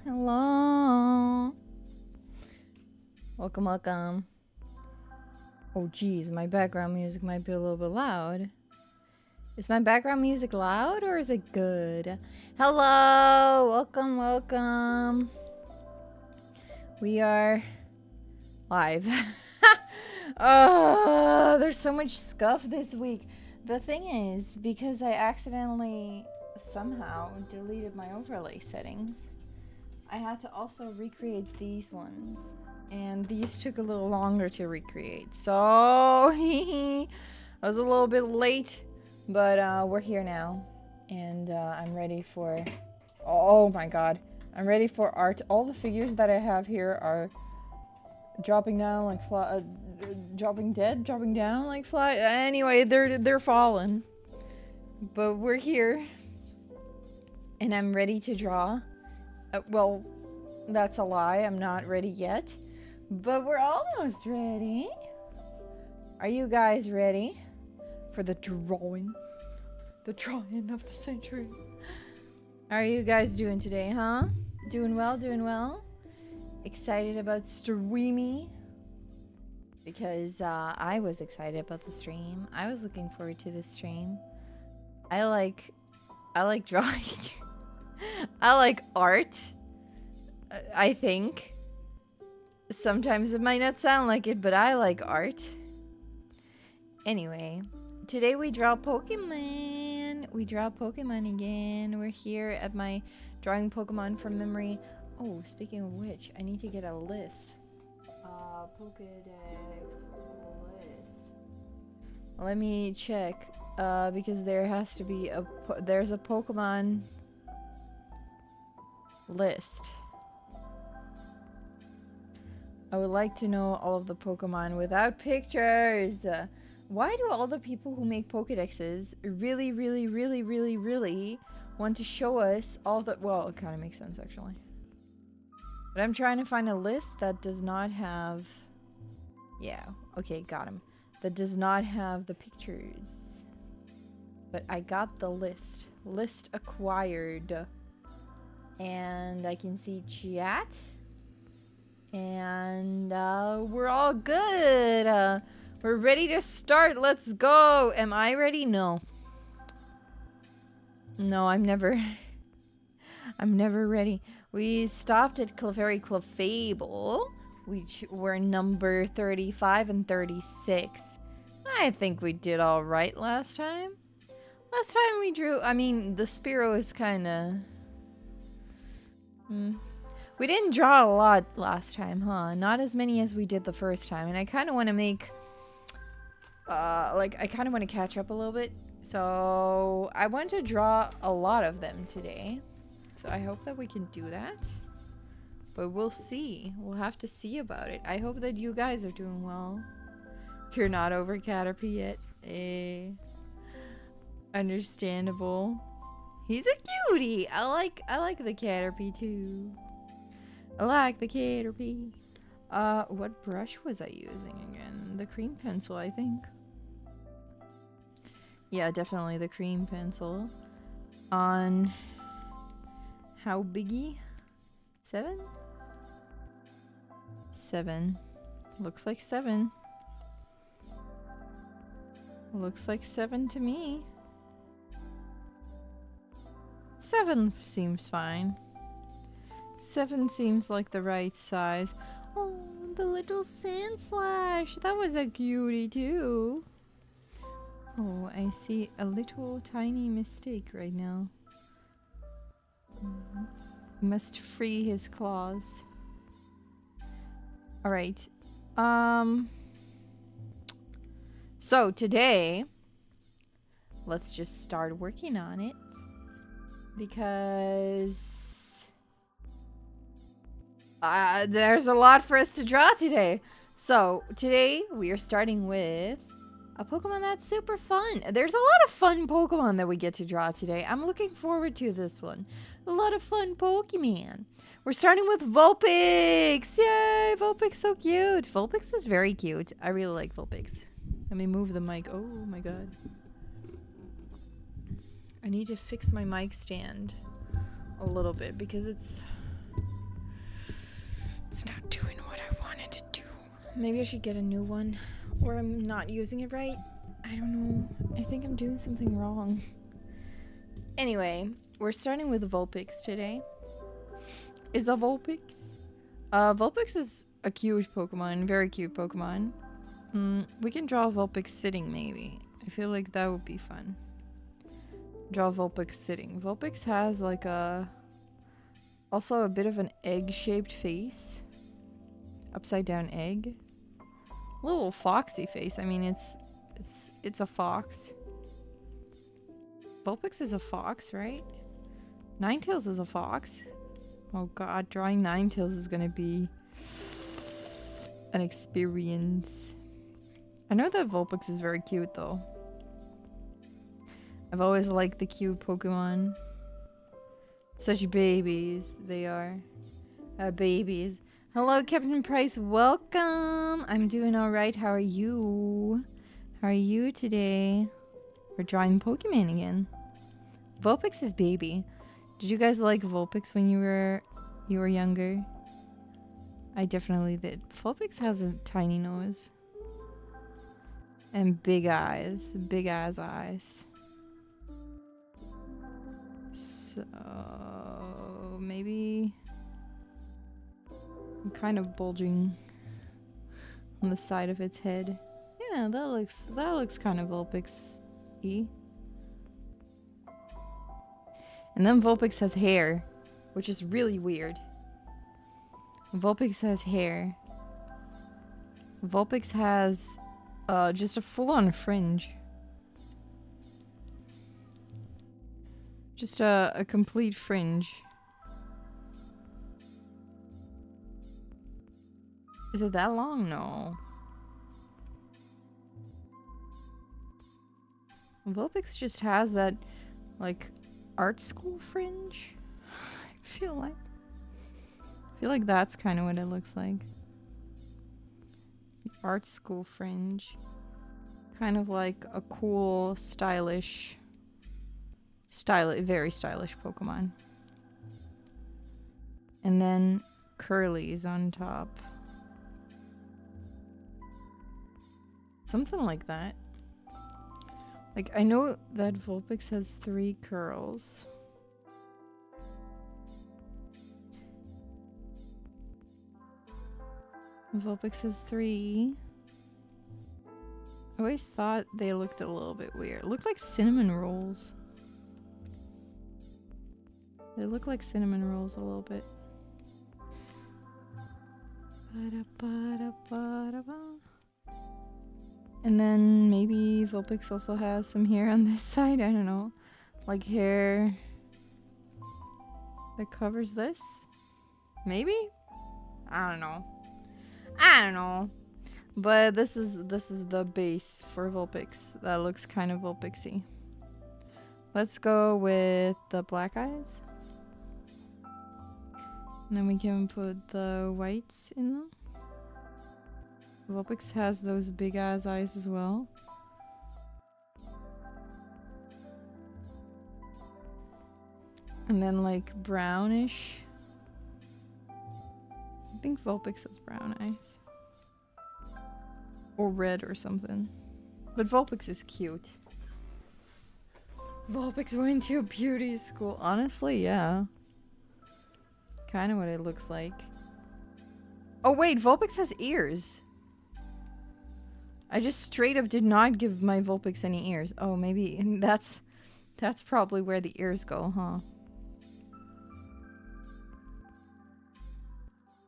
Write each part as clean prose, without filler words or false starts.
Hello. Welcome, welcome. Oh geez, my background music might be a little bit loud. Is my background music loud or is it good? Hello, welcome, welcome. We are live. Oh, there's so much scuff this week. The thing is, because I accidentally somehow deleted my overlay settings, I had to also recreate these ones. And these took a little longer to recreate. So, I was a little bit late, but we're here now. And I'm ready for, oh my god, I'm ready for art. All the figures that I have here are dropping down like dropping down like fly. Anyway, they're falling. But we're here. And I'm ready to draw. Well, that's a lie. I'm not ready yet. But we're almost ready. Are you guys ready for the drawing? The drawing of the century. How are you guys doing today, huh? Doing well, doing well? Excited about streamy? Because I was excited about the stream. I was looking forward to the stream. I like drawing. I like art. I think. Sometimes it might not sound like it, but I like art. Anyway, today we draw Pokemon. We draw Pokemon again. We're here at my drawing Pokemon from memory. Oh, speaking of which, I need to get a list. Pokédex list. Let me check, because there has to be there's a Pokemon list. I would like to know all of the Pokemon without pictures. Why do all the people who make Pokédexes really want to show us all the... Well, it kind of makes sense, actually. But I'm trying to find a list that does not have... Yeah, okay, got him. That does not have the pictures. But I got the list. List acquired. And I can see chat. And we're all good. We're ready to start. Let's go. Am I ready? No. No, I'm never... I'm never ready. We stopped at Clefairy Clefable, which were number 35 and 36. I think we did all right last time. Last time we drew... I mean, the Spearow is kind of... We didn't draw a lot last time, huh? Not as many as we did the first time. And I kind of want to make... I kind of want to catch up a little bit. So, I want to draw a lot of them today. So, I hope that we can do that. But we'll see. We'll have to see about it. I hope that you guys are doing well. You're not over Caterpie yet. Understandable. He's a cutie. I like the Caterpie too. I like the Caterpie. What brush was I using again? The cream pencil, I think. Yeah, definitely the cream pencil. On how biggy? 7? 7. Looks like 7. Looks like 7 to me. 7 seems fine. 7 seems like the right size. Oh, the little sand slash. That was a cutie too. Oh, I see a little tiny mistake right now. Must free his claws. Alright. So today, let's just start working on it. Because there's a lot for us to draw today. So today we are starting with a Pokemon that's super fun. There's a lot of fun Pokemon that we get to draw today. I'm looking forward to this one. A lot of fun Pokemon. We're starting with Vulpix. Yay, Vulpix, so cute. Vulpix is very cute. I really like Vulpix. Let me move the mic. Oh my god. I need to fix my mic stand a little bit because it's not doing what I want it to do. Maybe I should get a new one, or I'm not using it right. I don't know. I think I'm doing something wrong. Anyway, we're starting with Vulpix today. Is a Vulpix? Vulpix is a cute Pokemon, very cute Pokemon. We can draw Vulpix sitting maybe. I feel like that would be fun. Draw Vulpix sitting. Vulpix has like also a bit of an egg-shaped face. Upside down egg. A little foxy face. I mean, it's a fox. Vulpix is a fox, right? Ninetales is a fox. Oh god, drawing Ninetales is gonna be an experience. I know that Vulpix is very cute though. I've always liked the cute Pokemon. Such babies they are. Babies. Hello, Captain Price. Welcome. I'm doing alright. How are you? How are you today? We're drawing Pokemon again. Vulpix is baby. Did you guys like Vulpix when you were younger? I definitely did. Vulpix has a tiny nose. And big eyes. Big ass eyes. So maybe I'm kind of bulging on the side of its head. Yeah, that looks kind of Vulpix-y. And then Vulpix has hair, which is really weird. Vulpix has hair. Vulpix has just a full-on fringe. Just a complete fringe. Is it that long? No. Vulpix just has that, like, art school fringe. I feel like that's kind of what it looks like. The art school fringe. Kind of like a cool, stylish, very stylish Pokemon. And then curlies on top. Something like that. Like, I know that Vulpix has 3 curls. Vulpix has 3. I always thought they looked a little bit weird. Looked like cinnamon rolls. They look like cinnamon rolls a little bit. And then maybe Vulpix also has some hair on this side. I don't know. Like hair that covers this? Maybe? I don't know. I don't know. But this is the base for Vulpix. That looks kind of Vulpixy. Let's go with the black eyes. And then we can put the whites in them. Vulpix has those big ass eyes as well. And then like brownish. I think Vulpix has brown eyes. Or red or something. But Vulpix is cute. Vulpix went to a beauty school. Honestly, yeah. Kind of what it looks like. Oh wait, Vulpix has ears. I just straight up did not give my Vulpix any ears. Oh, maybe that's probably where the ears go, huh?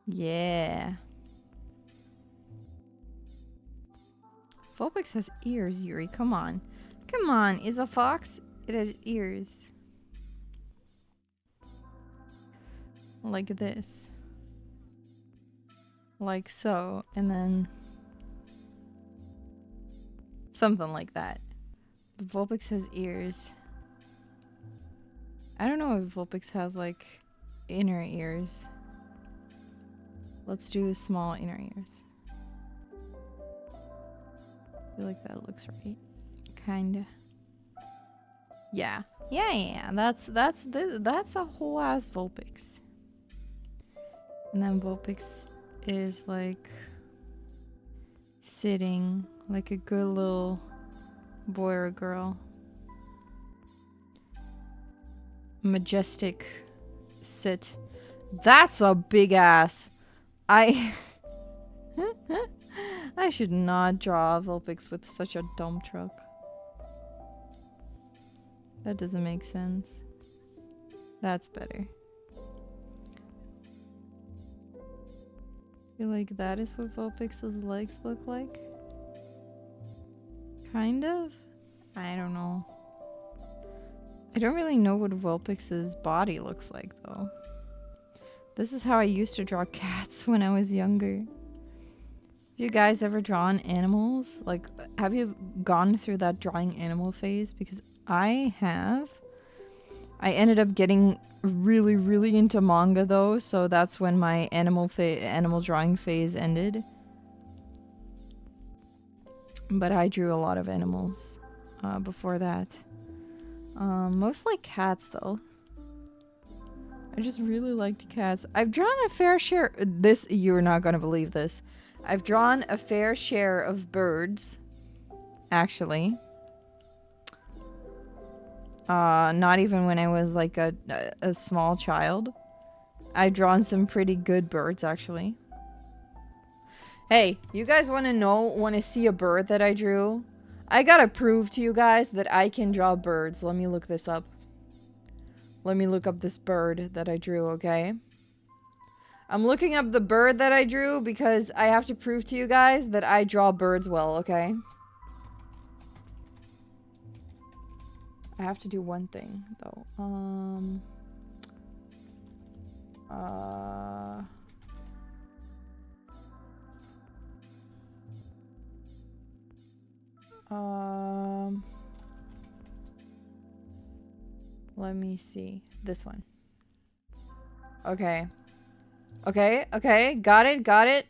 Yeah. Vulpix has ears, Yuri. Come on. Come on. Is a fox? It has ears. Like this. Like so. And then something like that. But Vulpix has ears. I don't know if Vulpix has like inner ears. Let's do small inner ears. I feel like that looks right. Kinda. Yeah. Yeah. That's a whole ass Vulpix. And then Vulpix is like sitting like a good little boy or girl. Majestic sit. That's a big ass. I should not draw Vulpix with such a dump truck. That doesn't make sense. That's better. I feel like that is what Vulpix's legs look like. Kind of? I don't know. I don't really know what Vulpix's body looks like though. This is how I used to draw cats when I was younger. Have you guys ever drawn animals? Like, have you gone through that drawing animal phase? Because I have. I ended up getting really, really into manga though, so that's when my animal drawing phase ended. But I drew a lot of animals before that. Mostly cats though. I just really liked cats. I've drawn a fair share. This, you're not gonna believe this. I've drawn a fair share of birds, actually. Not even when I was like a small child. I've drawn some pretty good birds, actually. Hey, you guys want to see a bird that I drew? I gotta prove to you guys that I can draw birds. Let me look this up. Let me look up this bird that I drew, okay? I'm looking up the bird that I drew because I have to prove to you guys that I draw birds well, okay? I have to do one thing, though. Let me see. This one. Okay. Okay. Got it.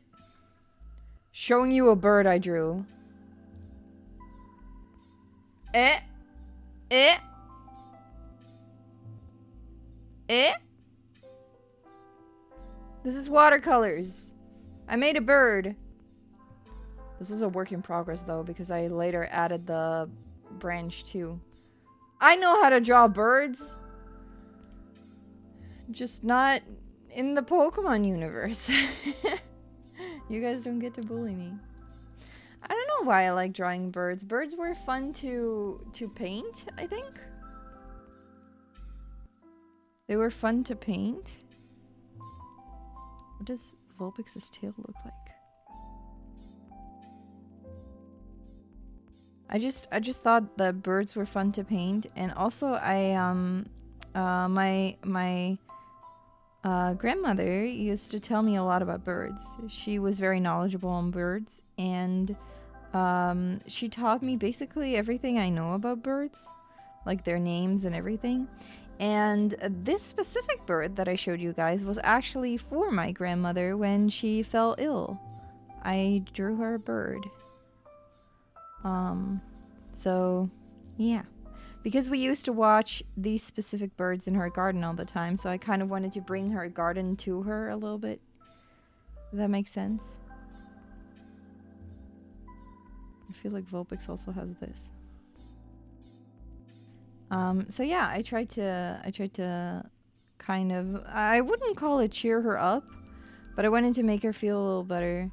Showing you a bird I drew. This is watercolors. I made a bird. This was a work in progress though, because I later added the branch too. I know how to draw birds. Just not in the Pokemon universe. You guys don't get to bully me. I don't know why I like drawing birds. Birds were fun to paint, I think. They were fun to paint. What does Vulpix's tail look like? I just thought that birds were fun to paint, and also my grandmother used to tell me a lot about birds. She was very knowledgeable on birds, and she taught me basically everything I know about birds, like their names and everything. And this specific bird that I showed you guys was actually for my grandmother when she fell ill. I drew her a bird. So yeah, because we used to watch these specific birds in her garden all the time, so I kind of wanted to bring her garden to her a little bit. Does that make sense? I feel like Vulpix also has this. So yeah, I tried to kind of, I wouldn't call it cheer her up, but I wanted to make her feel a little better,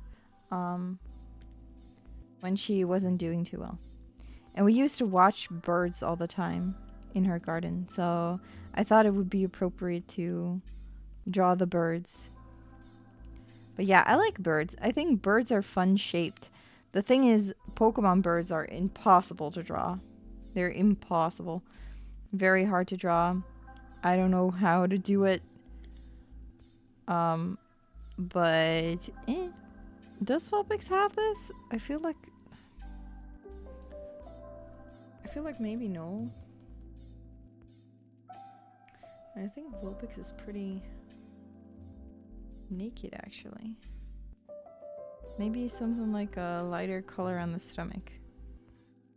when she wasn't doing too well. And we used to watch birds all the time in her garden, so I thought it would be appropriate to draw the birds. But yeah, I like birds. I think birds are fun shaped. The thing is, Pokemon birds are impossible to draw. They're impossible. Very hard to draw. I don't know how to do it. But does Vulpix have this? I feel like maybe no. I think Vulpix is pretty naked actually. Maybe something like a lighter color on the stomach.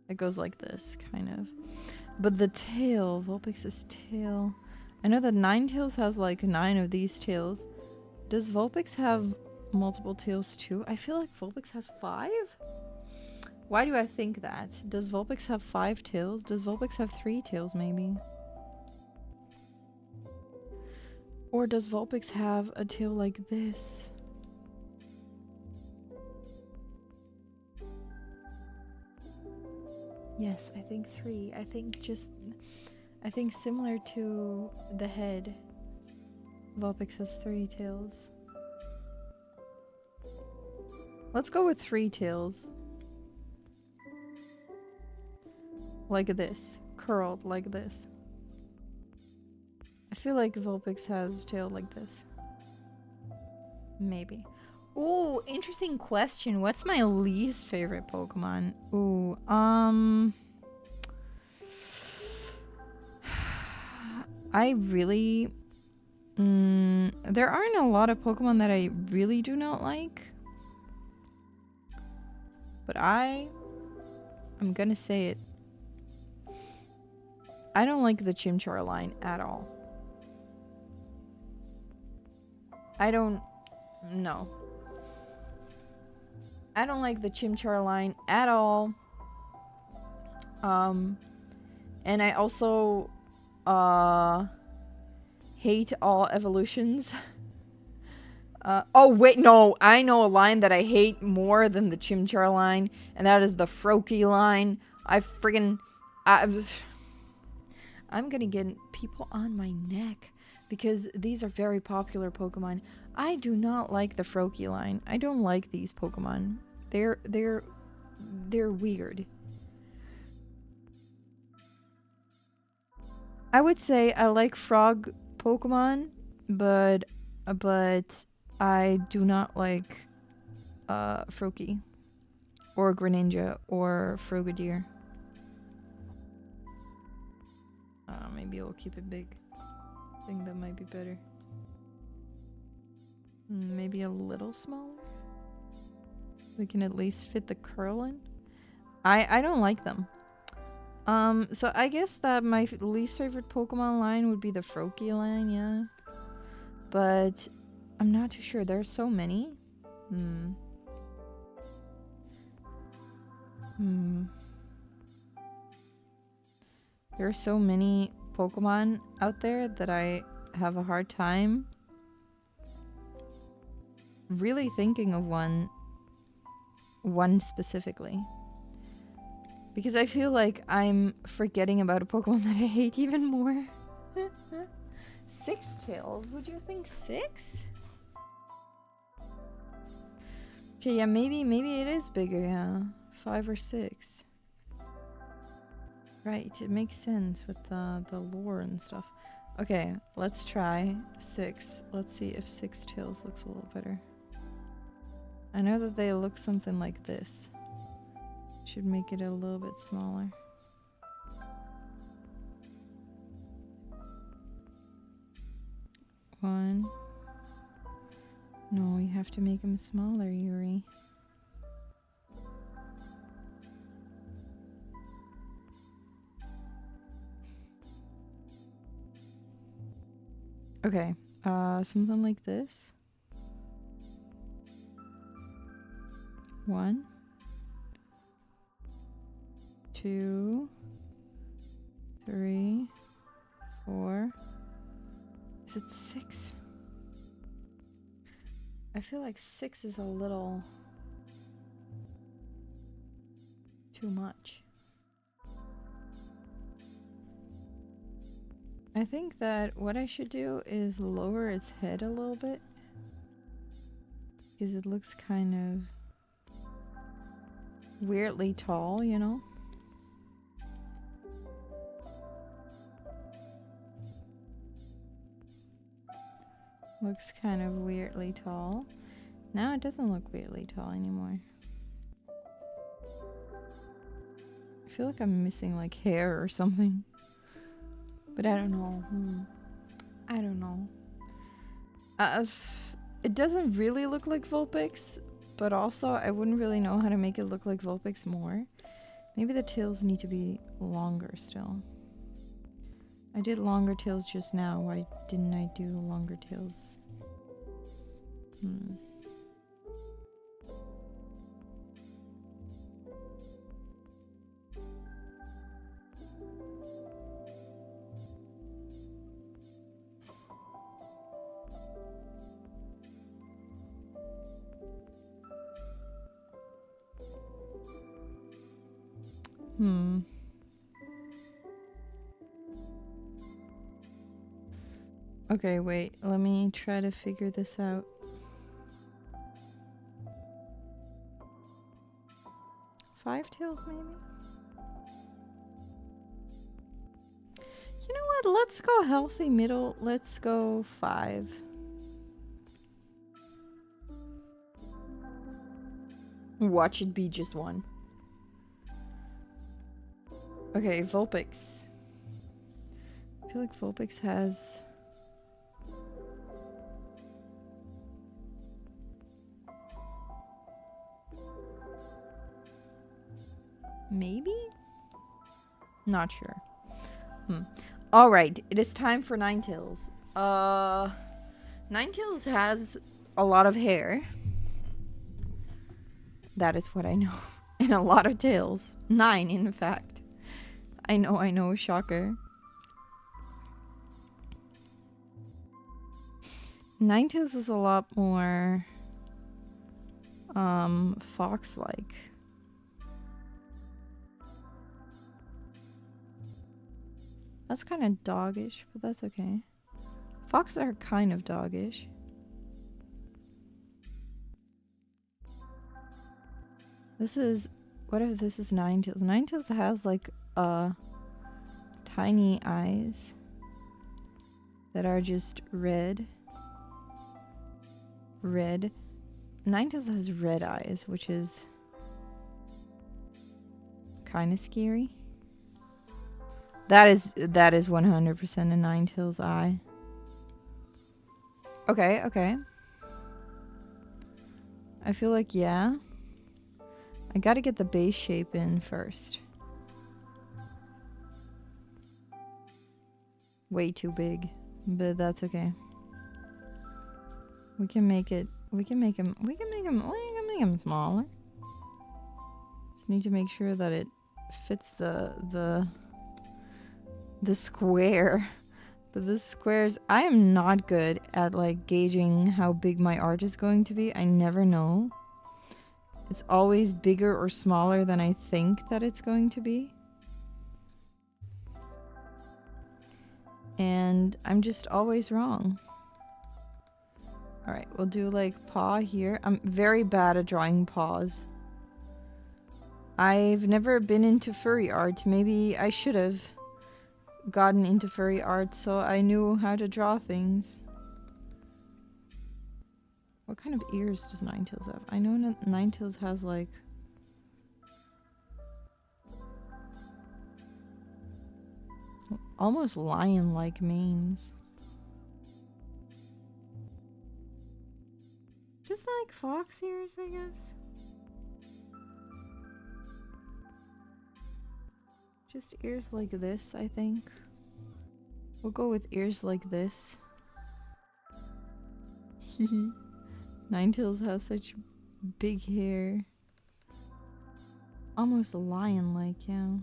It goes like this, kind of. But the tail, Vulpix's tail. I know that Ninetales has like 9 of these tails. Does Vulpix have multiple tails too? I feel like Vulpix has 5? Why do I think that? Does Vulpix have 5 tails? Does Vulpix have 3 tails maybe? Or does Vulpix have a tail like this? Yes, I think 3. I think similar to the head, Vulpix has 3 tails. Let's go with 3 tails. Like this. Curled like this. I feel like Vulpix has a tail like this. Maybe. Ooh, interesting question. What's my least favorite Pokemon? Ooh, I really... there aren't a lot of Pokemon that I really do not like. But I'm gonna say it. I don't like the Chimchar line at all. I don't like the Chimchar line at all. And I also hate all evolutions. Oh wait, no, I know a line that I hate more than the Chimchar line, and that is the Froakie line. I'm gonna get people on my neck because these are very popular Pokemon. I do not like the Froakie line. I don't like these Pokemon. They're weird. I would say I like frog Pokemon, but I do not like Froakie or Greninja or Frogadier. Maybe I'll keep it big. I think that might be better. Maybe a little smaller. We can at least fit the curl in. I don't like them. So I guess that my least favorite Pokemon line would be the Froakie line, yeah. But I'm not too sure. There's so many. There are so many Pokemon out there that I have a hard time really thinking of one specifically. Because I feel like I'm forgetting about a Pokemon that I hate even more. 6 tails? Would you think 6? Okay, yeah, maybe it is bigger, yeah. 5 or 6. Right, it makes sense with the lore and stuff. Okay, let's try 6. Let's see if 6 tails looks a little better. I know that they look something like this. Should make it a little bit smaller. One. No, you have to make them smaller, Yuri. Okay, something like this. 1, 2, 3, 4. Is it 6? I feel like 6 is a little too much. I think that what I should do is lower its head a little bit, because it looks kind of weirdly tall, you know? Looks kind of weirdly tall. Now it doesn't look weirdly tall anymore. I feel like I'm missing like hair or something. But I don't know. I don't know. It doesn't really look like Vulpix, but also I wouldn't really know how to make it look like Vulpix more. Maybe the tails need to be longer still. I did longer tails just now. Why didn't I do longer tails? Okay, wait. Let me try to figure this out. Five tails, maybe? You know what? Let's go healthy middle. Let's go 5. Watch it be just 1. Okay, Vulpix. I feel like Vulpix has... maybe? Not sure. Alright, it is time for Ninetales. Ninetales has a lot of hair. That is what I know. And a lot of tails. 9, in fact. I know, shocker. Ninetales is a lot more fox-like. That's kind of doggish, but that's okay. Foxes are kind of doggish. This is... what if this is Ninetales? Ninetales has like tiny eyes that are just red. Red. Ninetales has red eyes, which is kind of scary. That is 100% a Ninetales eye. Okay, okay. I feel like, yeah. I gotta get the base shape in first. Way too big, but that's okay. We can make him smaller. Just need to make sure that it fits the square. But the squares, I am not good at like gauging how big my art is going to be. I never know. It's always bigger or smaller than I think that it's going to be. And I'm just always wrong. Alright, we'll do like paw here. I'm very bad at drawing paws. I've never been into furry art. Maybe I should have gotten into furry art so I knew how to draw things. What kind of ears does Ninetales have? I know Ninetales has like... almost lion-like manes. Just like fox ears, I guess. Just ears like this, I think. We'll go with ears like this. Ninetales has such big hair. Almost lion-like, yeah.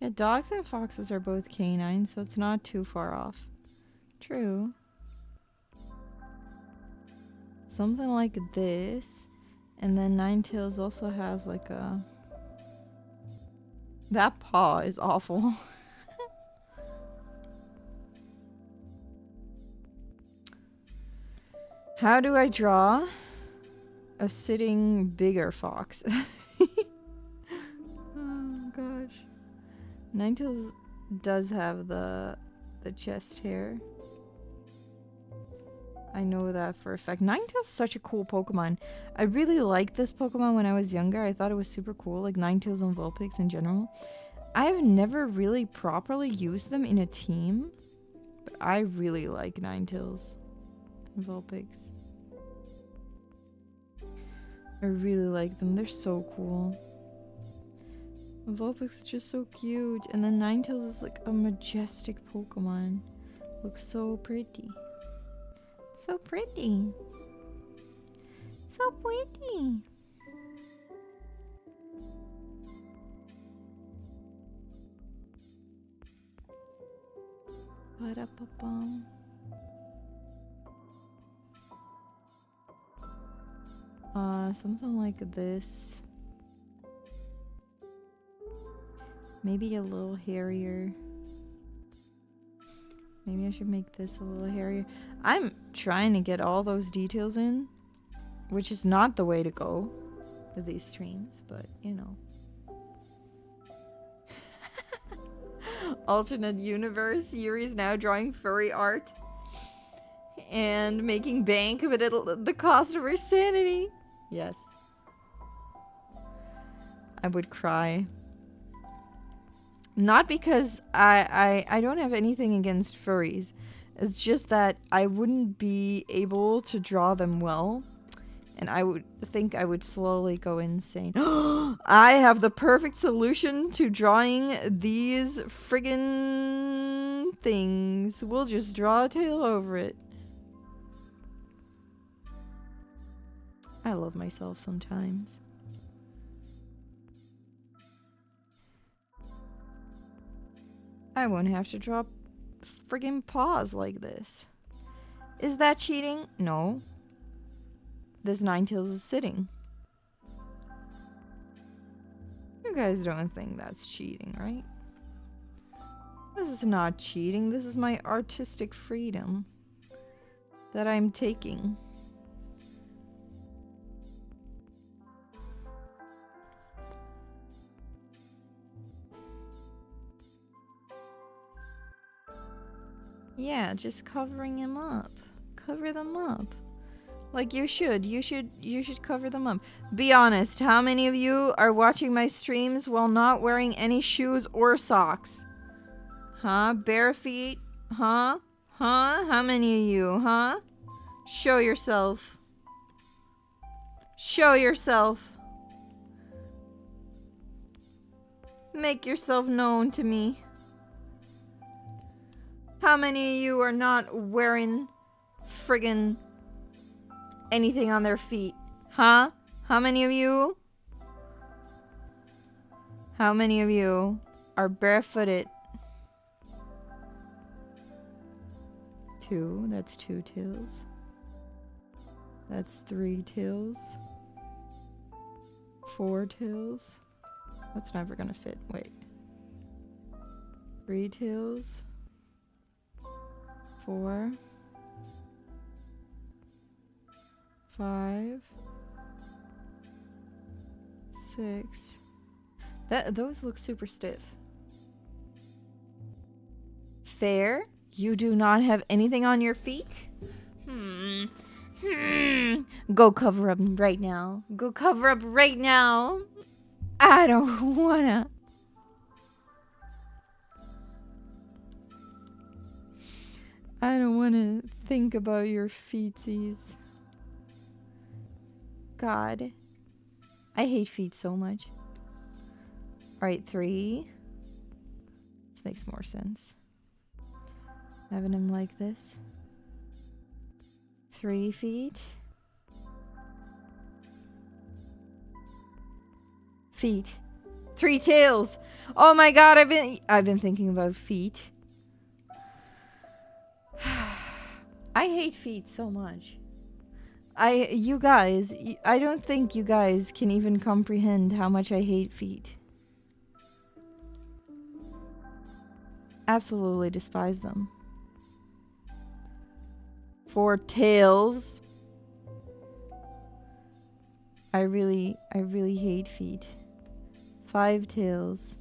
Yeah, dogs and foxes are both canine, so it's not too far off. True. Something like this. And then Ninetales also has like a... That paw is awful. How do I draw a sitting bigger fox? Oh gosh. Ninetales does have the chest hair. I know that for a fact. Ninetales is such a cool Pokemon. I really liked this Pokemon when I was younger. I thought it was super cool, like Ninetales and Vulpix in general. I have never really properly used them in a team, but I really like Ninetales and Vulpix. I really like them. They're so cool. Vulpix is just so cute. And then Ninetales is like a majestic Pokemon. Looks so pretty. So pretty. So pretty. Ba-da-ba-bum. Something like this. Maybe a little hairier. Maybe I should make this a little hairier. I'm trying to get all those details in, which is not the way to go with these streams, but you know. Alternate universe. Yuri's now drawing furry art and making bank of it at the cost of her sanity. Yes. I would cry. Not because I don't have anything against furries. It's just that I wouldn't be able to draw them well. And I would think I would slowly go insane. I have the perfect solution to drawing these friggin' things. We'll just draw a tail over it. I love myself sometimes. I won't have to draw friggin' paws like this. Is that cheating? No. This Ninetales is sitting. You guys don't think that's cheating, right? This is not cheating. This is my artistic freedom that I'm taking. Yeah, just covering him up. Cover them up. Like you should cover them up. Be honest, how many of you are watching my streams while not wearing any shoes or socks? Huh? Bare feet? Huh? Huh? How many of you? Huh? Show yourself. Show yourself. Make yourself known to me. How many of you are not wearing friggin' anything on their feet? Huh? How many of you? How many of you are barefooted? 2. That's 2 tails. That's 3 tails. 4 tails. That's never gonna fit. Wait. 3 tails. 4. 5. 6. Those look super stiff. Fair? You do not have anything on your feet? Go cover up right now. Go cover up right now. I don't wanna. I don't wanna think about your feetsies. God. I hate feet so much. Alright, 3. This makes more sense. Having him like this. 3 feet. Feet. 3 tails. Oh my god, I've been thinking about feet. I hate feet so much. You guys, I don't think you guys can even comprehend how much I hate feet. Absolutely despise them. 4 tails. I really hate feet. 5 tails.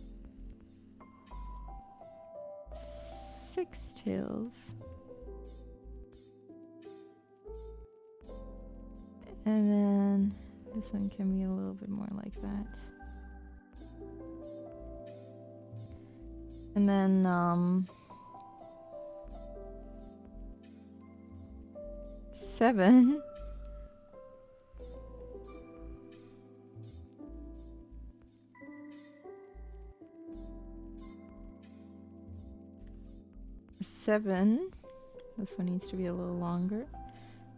6 tails. And then this one can be a little bit more like that. And then 7. This one needs to be a little longer.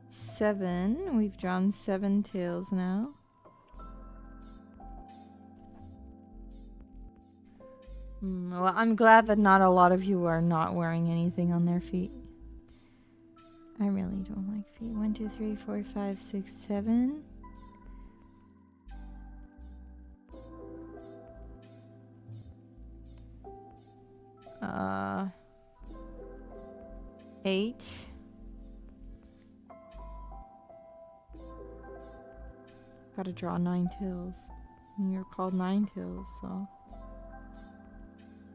7. We've drawn 7 tails now. Well, I'm glad that not a lot of you are not wearing anything on their feet. I really don't like feet. 1, 2, 3, 4, 5, 6, 7. Uh, 8. Gotta draw 9 tails. And you're called 9 tails, so.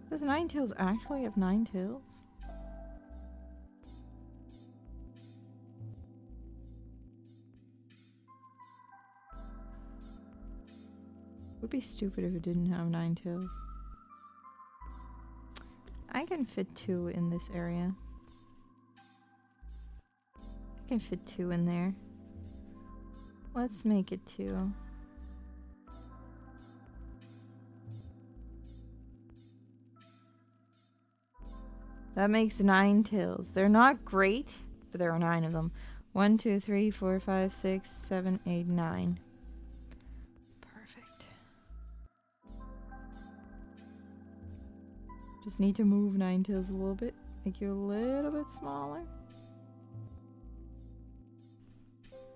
Does 9 tails actually have 9 tails? It would be stupid if it didn't have 9 tails. I can fit 2 in this area. I can fit 2 in there. Let's make it 2. That makes 9 tails. They're not great, but there are 9 of them. 1, 2, 3, 4, 5, 6, 7, 8, 9. Perfect. Just need to move 9 tails a little bit. Make you a little bit smaller.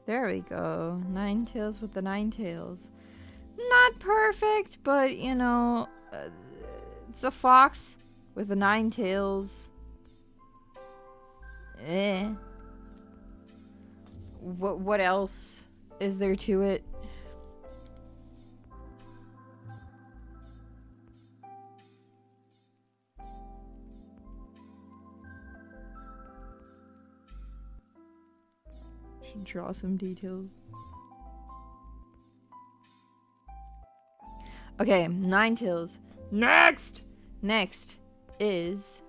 There we go. 9 tails with the 9 tails. Not perfect, but you know, it's a fox with the 9 tails. What else is there to it? Should draw some details. Okay, 9 tails. Next is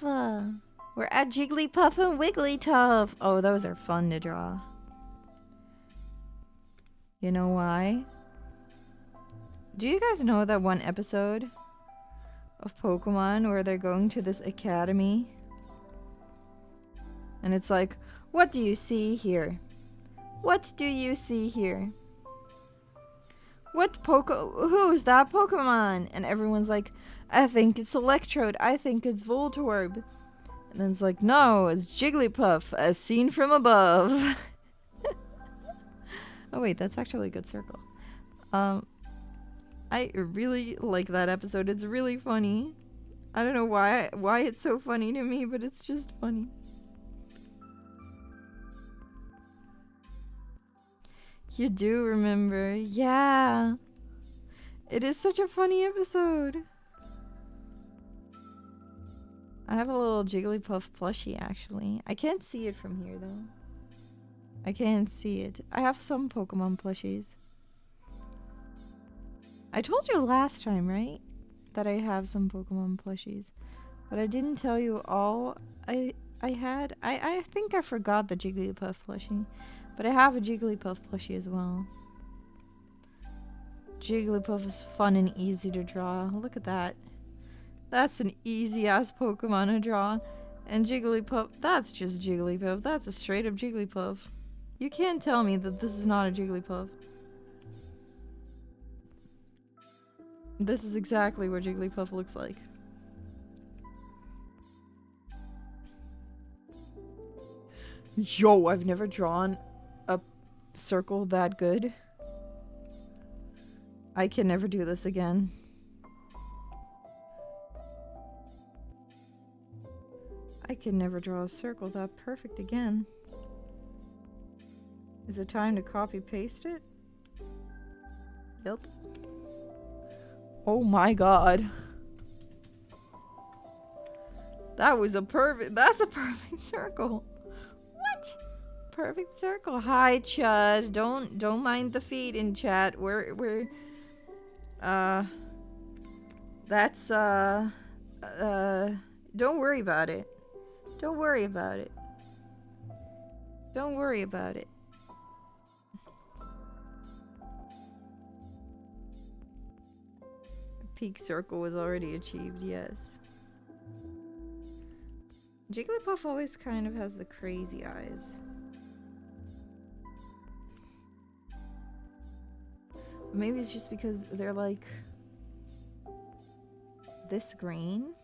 Jigglypuff! We're at Jigglypuff and Wigglytuff. Oh, those are fun to draw. You know why? Do you guys know that one episode of Pokemon where they're going to this academy? And it's like, what do you see here? What do you see here? Who's that Pokemon? And everyone's like, I think it's Electrode. I think it's Voltorb. And then it's like, no, it's Jigglypuff, as seen from above. Oh wait, that's actually a good circle. I really like that episode. It's really funny. I don't know why it's so funny to me, but it's just funny. You do remember. Yeah. It is such a funny episode. I have a little Jigglypuff plushie, actually. I can't see it from here, though. I can't see it. I have some Pokemon plushies. I told you last time, right? That I have some Pokemon plushies. But I didn't tell you all I had. I think I forgot the Jigglypuff plushie. But I have a Jigglypuff plushie as well. Jigglypuff is fun and easy to draw. Look at that. That's an easy-ass Pokemon to draw. And Jigglypuff, that's just Jigglypuff. That's a straight-up Jigglypuff. You can't tell me that this is not a Jigglypuff. This is exactly what Jigglypuff looks like. Yo, I've never drawn a circle that good. I can never do this again. I can never draw a circle that perfect again. Is it time to copy paste it? Yep. Oh my god. That's a perfect circle. What? Perfect circle. Hi, Chud. Don't mind the feet in chat. We're that's don't worry about it. Don't worry about it. Don't worry about it. Peak circle was already achieved, yes. Jigglypuff always kind of has the crazy eyes. Maybe it's just because they're like this green.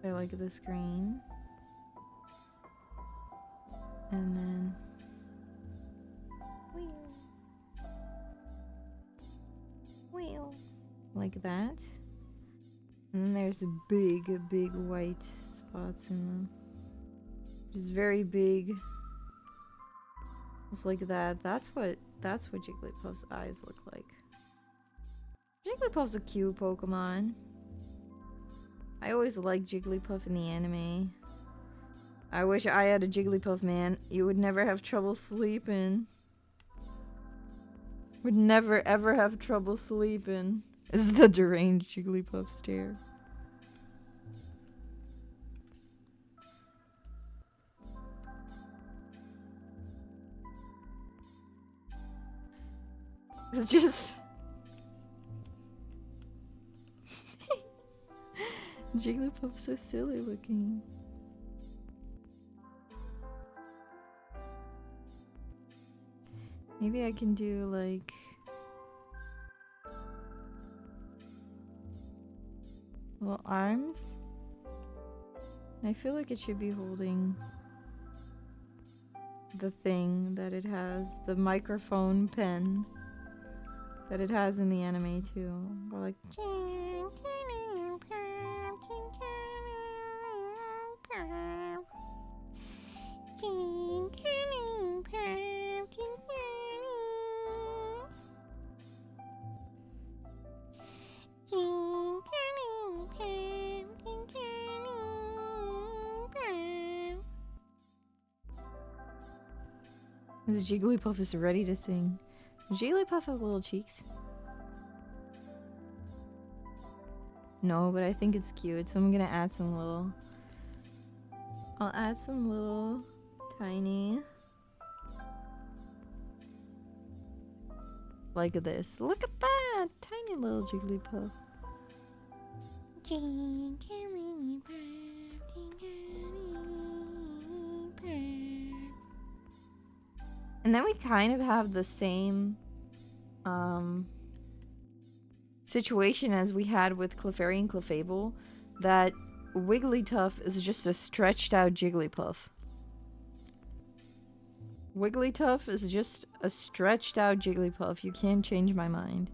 They're like this green. And then wheel. Like that. And then there's big white spots in them. Just very big. It's like that. That's what Jigglypuff's eyes look like. Jigglypuff's a cute Pokemon. I always liked Jigglypuff in the anime. I wish I had a Jigglypuff, man. You would never have trouble sleeping. Would never ever have trouble sleeping. Is the deranged Jigglypuff stare. It's just Jigglypuff's so silly looking. Maybe I can do like little arms. And I feel like it should be holding the thing that it has, the microphone pen that it has in the anime too. Or like the Jigglypuff is ready to sing. Jigglypuff have little cheeks. No, but I think it's cute, so I'm gonna add some little I'll add some little tiny, like this. Look at that tiny little Jigglypuff. And then we kind of have the same situation as we had with Clefairy and Clefable, that Wigglytuff is just a stretched out Jigglypuff. Wigglytuff is just a stretched out Jigglypuff. You can't change my mind.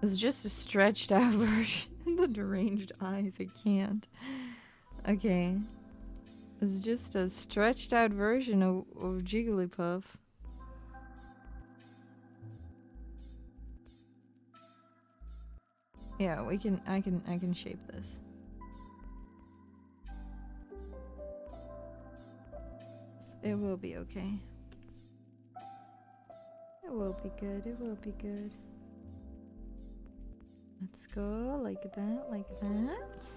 It's just a stretched out version. The deranged eyes, I can't. Okay. It's just a stretched out version of Jigglypuff. Yeah, I can shape this. It will be okay. It will be good, it will be good. Let's go like that, like that.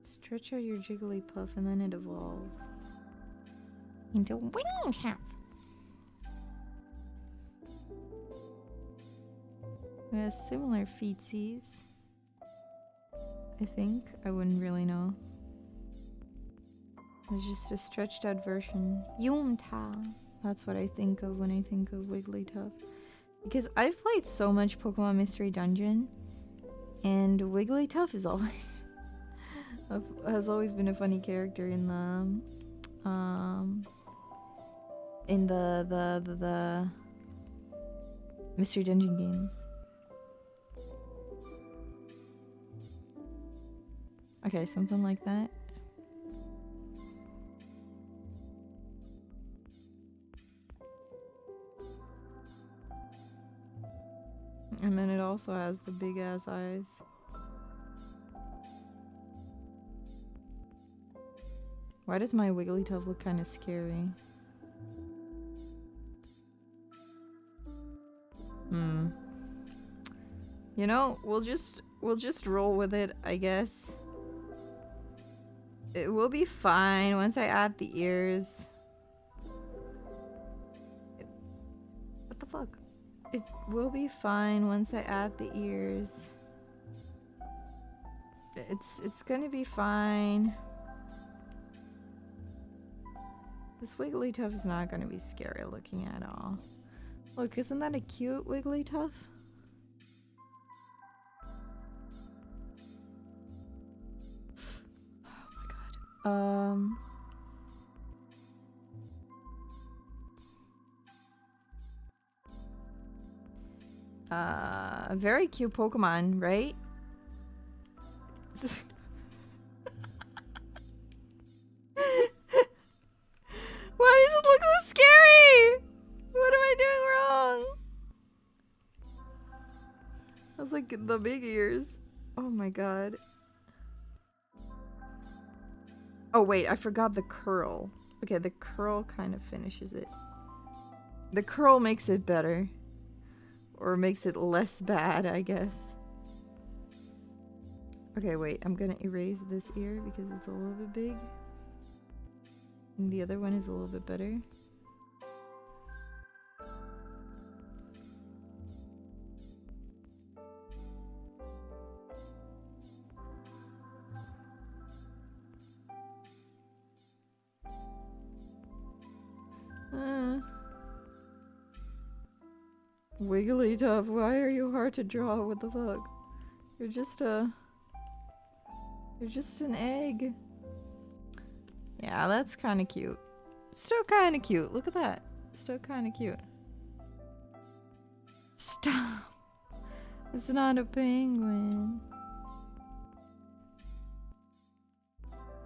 Stretch out your Jigglypuff and then it evolves into Wingcap. We have similar feetsies. I think. I wouldn't really know. It's just a stretched out version. Yumta. That's what I think of when I think of Wigglytuff. Because I've played so much Pokemon Mystery Dungeon, and Wigglytuff is always has always been a funny character in the Mystery Dungeon games. Okay, something like that. And then it also has the big ass eyes. Why does my Wigglytuff look kind of scary? You know, we'll just roll with it, I guess. It will be fine once I add the ears. What the fuck? It will be fine once I add the ears. It's gonna be fine. This Wigglytuff is not gonna be scary looking at all. Look, isn't that a cute Wigglytuff? Oh my god. A very cute Pokemon, right? Why does it look so scary? What am I doing wrong? I was like, the big ears. Oh my god. Oh wait, I forgot the curl. Okay, the curl kind of finishes it. The curl makes it better. Or makes it less bad, I guess. Okay, wait, I'm gonna erase this ear because it's a little bit big. And the other one is a little bit better. Wigglytuff, why are you hard to draw? What the fuck? You're just an egg. Yeah, that's kind of cute. Still kind of cute. Look at that. Still kind of cute. Stop. It's not a penguin.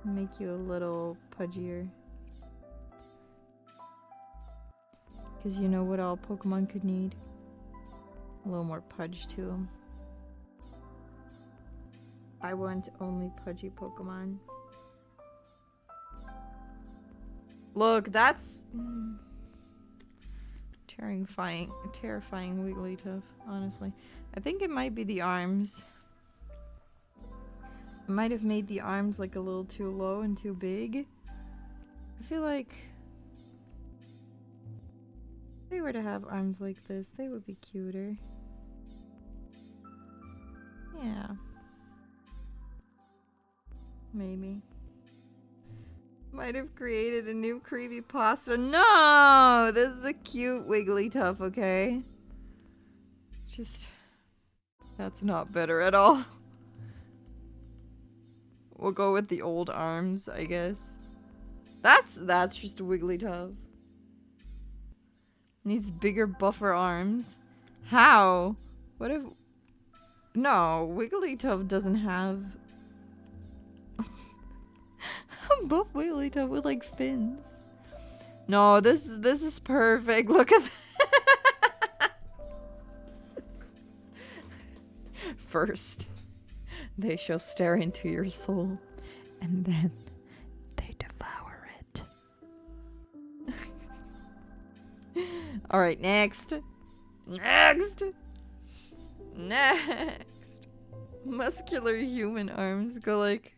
Make you a little pudgier. Because you know what all Pokemon could need? A little more pudge to them. I want only pudgy Pokemon. Look, that's Terrifying Wigglytuff, honestly. I think it might be the arms. I might have made the arms like a little too low and too big. I feel like if they were to have arms like this, they would be cuter. Yeah. Maybe. Might have created a new creepypasta. No! This is a cute Wigglytuff, okay? Just... that's not better at all. We'll go with the old arms, I guess. That's just a Wigglytuff. Needs bigger buffer arms. How? What if... no, Wigglytuff doesn't have... a buff Wigglytuff with like fins. No, this is perfect. Look at that. First, they shall stare into your soul, and then they devour it. All right, next. Muscular human arms go like...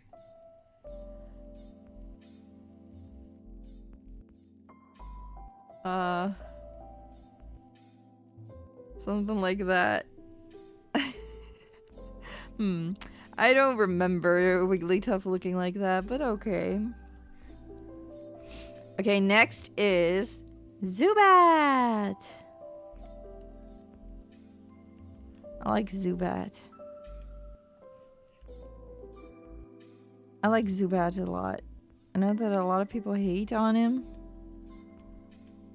something like that. I don't remember Wigglytuff looking like that, but okay. Okay, next is Zubat. I like Zubat. I like Zubat a lot. I know that a lot of people hate on him.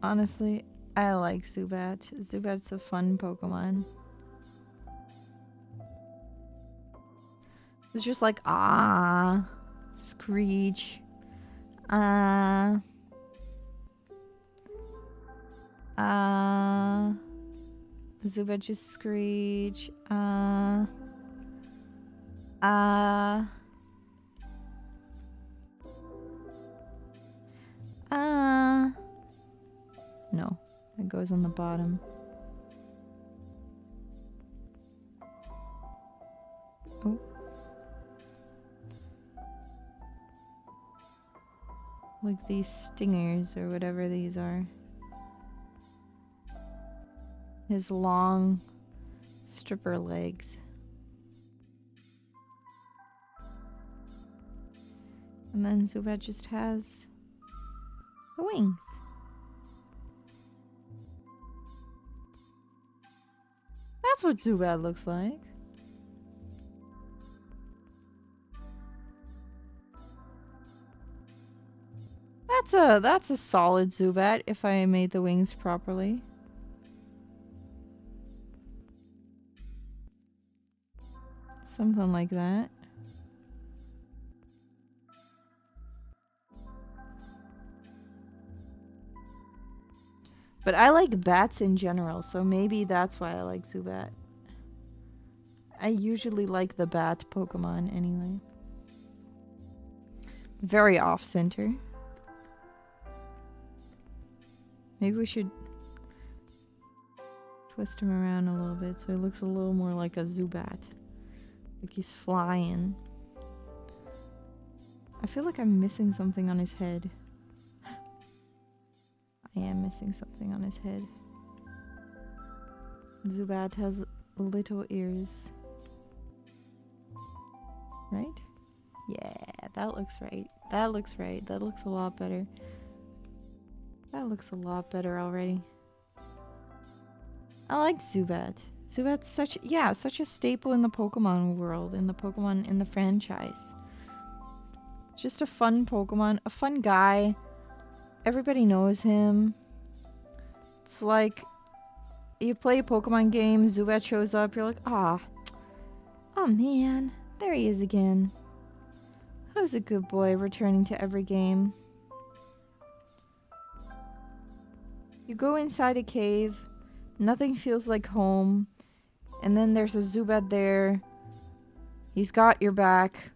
Honestly, I like Zubat. Zubat's a fun Pokemon. It's just like, ah, screech, Zubat just screech, no, it goes on the bottom. Oh. Like these stingers or whatever these are. His long stripper legs. And then Zubat just has the wings. That's what Zubat looks like. That's a solid Zubat if I made the wings properly. Something like that. But I like bats in general, so maybe that's why I like Zubat. I usually like the bat Pokemon anyway. Very off-center. Maybe we should twist him around a little bit so he looks a little more like a Zubat. Like he's flying. I feel like I'm missing something on his head. I am missing something on his head. Zubat has little ears. Right? Yeah, that looks right. That looks right. That looks a lot better. That looks a lot better already. I like Zubat. Zubat's such a staple in the Pokemon world, in the franchise. It's just a fun Pokemon, a fun guy. Everybody knows him. It's like you play a Pokemon game, Zubat shows up, you're like, oh man, there he is again. Who's a good boy returning to every game? You go inside a cave, nothing feels like home, and then there's a Zubat there. He's got your back.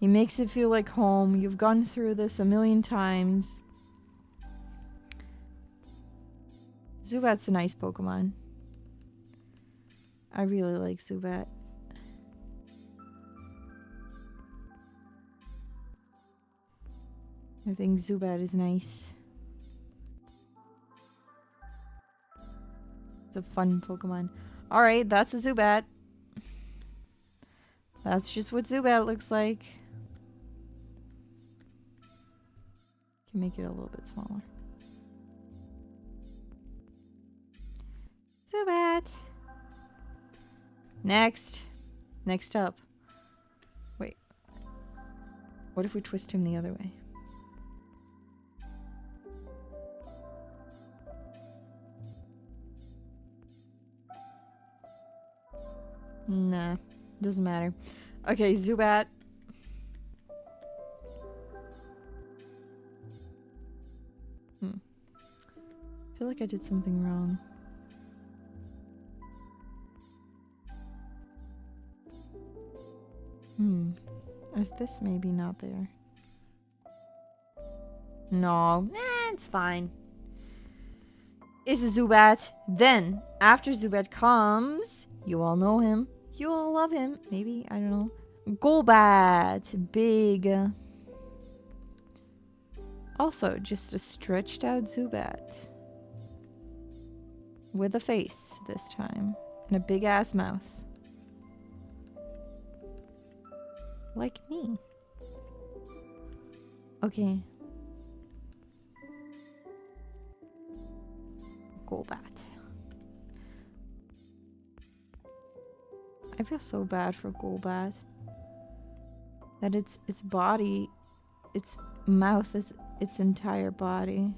He makes it feel like home. You've gone through this a million times. Zubat's a nice Pokemon. I really like Zubat. I think Zubat is nice. It's a fun Pokemon. Alright, that's a Zubat. That's just what Zubat looks like. Can make it a little bit smaller. Zubat! Next. Next up. Wait. What if we twist him the other way? Nah, doesn't matter. Okay, Zubat. I feel like I did something wrong. Is this maybe not there? No, it's fine. It's a Zubat. Then, after Zubat comes, you all know him. You all love him. Maybe, I don't know. Golbat. Big. Also, just a stretched out Zubat. With a face this time. And a big ass mouth. Like me. Okay. Golbat. I feel so bad for Golbat. That its body, its mouth is its entire body.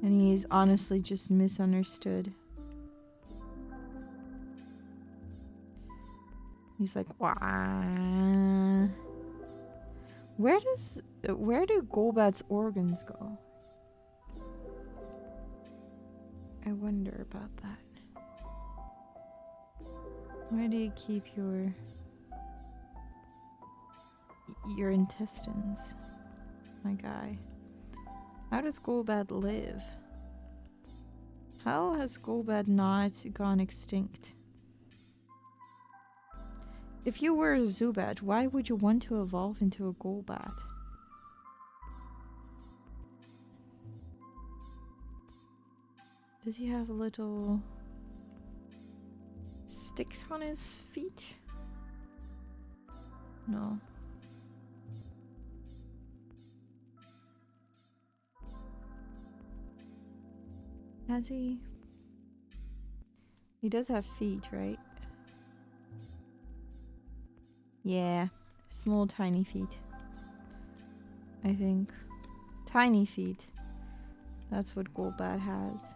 And he's honestly just misunderstood. He's like, wah. Where do Golbat's organs go? I wonder about that. Where do you keep your intestines, my guy? How does Golbat live? How has Golbat not gone extinct? If you were a Zubat, why would you want to evolve into a Golbat? Does he have little sticks on his feet? No. Has he? He does have feet, right? Yeah. Small, tiny feet. I think. Tiny feet. That's what Golbat has.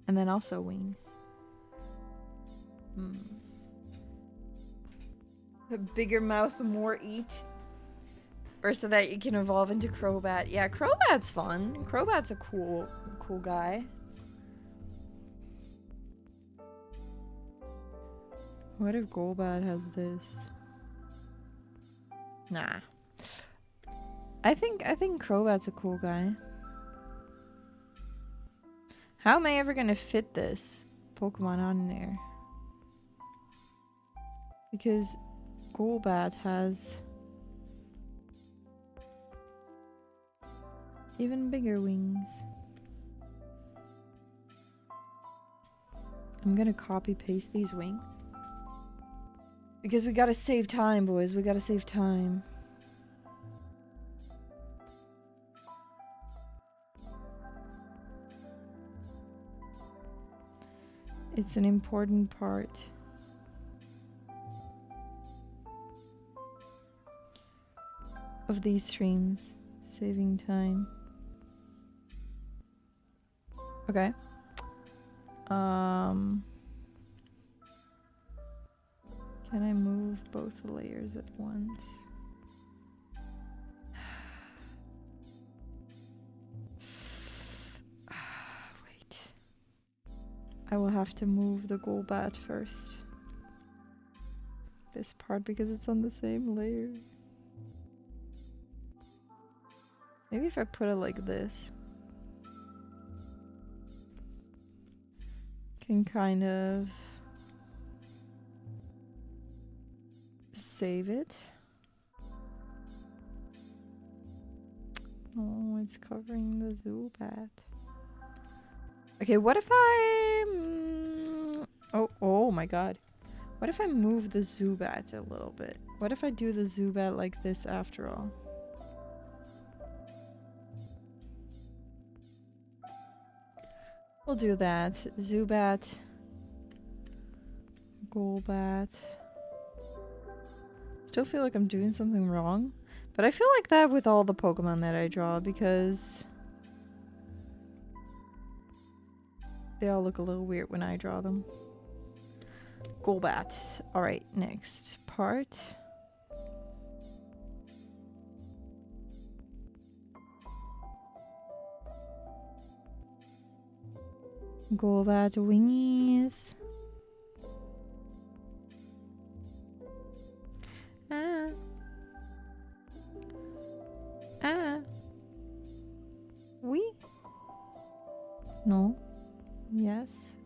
And then also wings. A bigger mouth, more eat. Or so that you can evolve into Crobat. Yeah, Crobat's fun. Crobat's a cool guy. What if Golbat has this? Nah. I think Crobat's a cool guy. How am I ever gonna fit this Pokemon on there? Because Golbat has even bigger wings. I'm gonna copy paste these wings. Because we gotta save time, boys. We gotta save time. It's an important part. Of these streams. Saving time. Okay. Can I move both layers at once? Wait. I will have to move the Golbat first. This part because it's on the same layer. Maybe if I put it like this. Can kind of save it. Oh, it's covering the Zubat. Okay, what if I... oh my god. What if I move the Zubat a little bit? What if I do the Zubat like this after all? We'll do that. Zubat. Golbat. Still feel like I'm doing something wrong. But I feel like that with all the Pokemon that I draw because they all look a little weird when I draw them. Golbat. Alright, next part. Golbat wingies. We? No. Yes.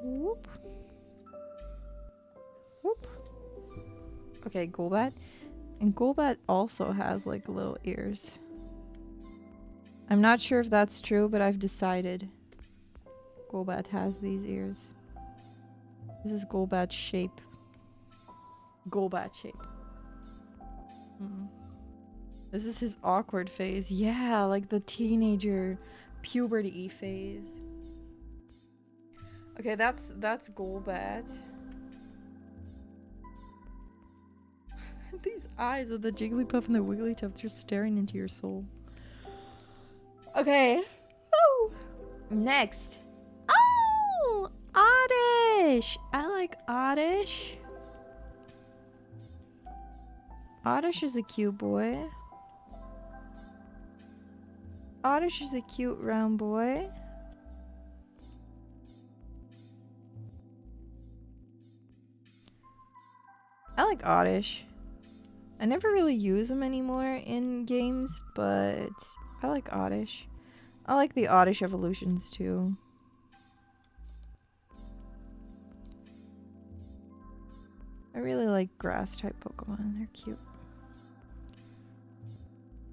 Whoop. Whoop. Okay, Golbat. And Golbat also has like little ears. I'm not sure if that's true, but I've decided Golbat has these ears. This is Golbat's shape. Golbat shape. This is his awkward phase. Yeah, like the teenager puberty phase. Okay, that's Golbat. These eyes of the Jigglypuff and the Wigglytuff just staring into your soul. Okay. Oh. Next. Oh, Oddish. I like Oddish. Oddish is a cute boy. Oddish is a cute round boy. I like Oddish. I never really use him anymore in games, but I like Oddish. I like the Oddish evolutions too. I really like grass type Pokemon. They're cute.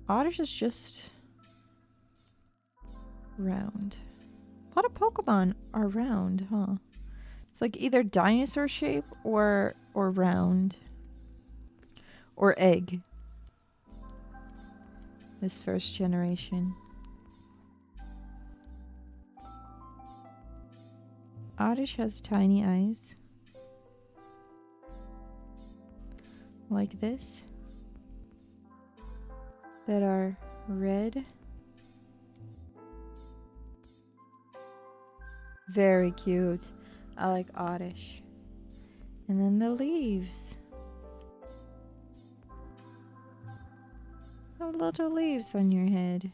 Oddish is just round. A lot of Pokemon are round, huh? It's like either dinosaur shape or round. Or egg. This first generation. Oddish has tiny eyes. Like this. That are red. Very cute. I like Oddish. And then the leaves. Have little leaves on your head.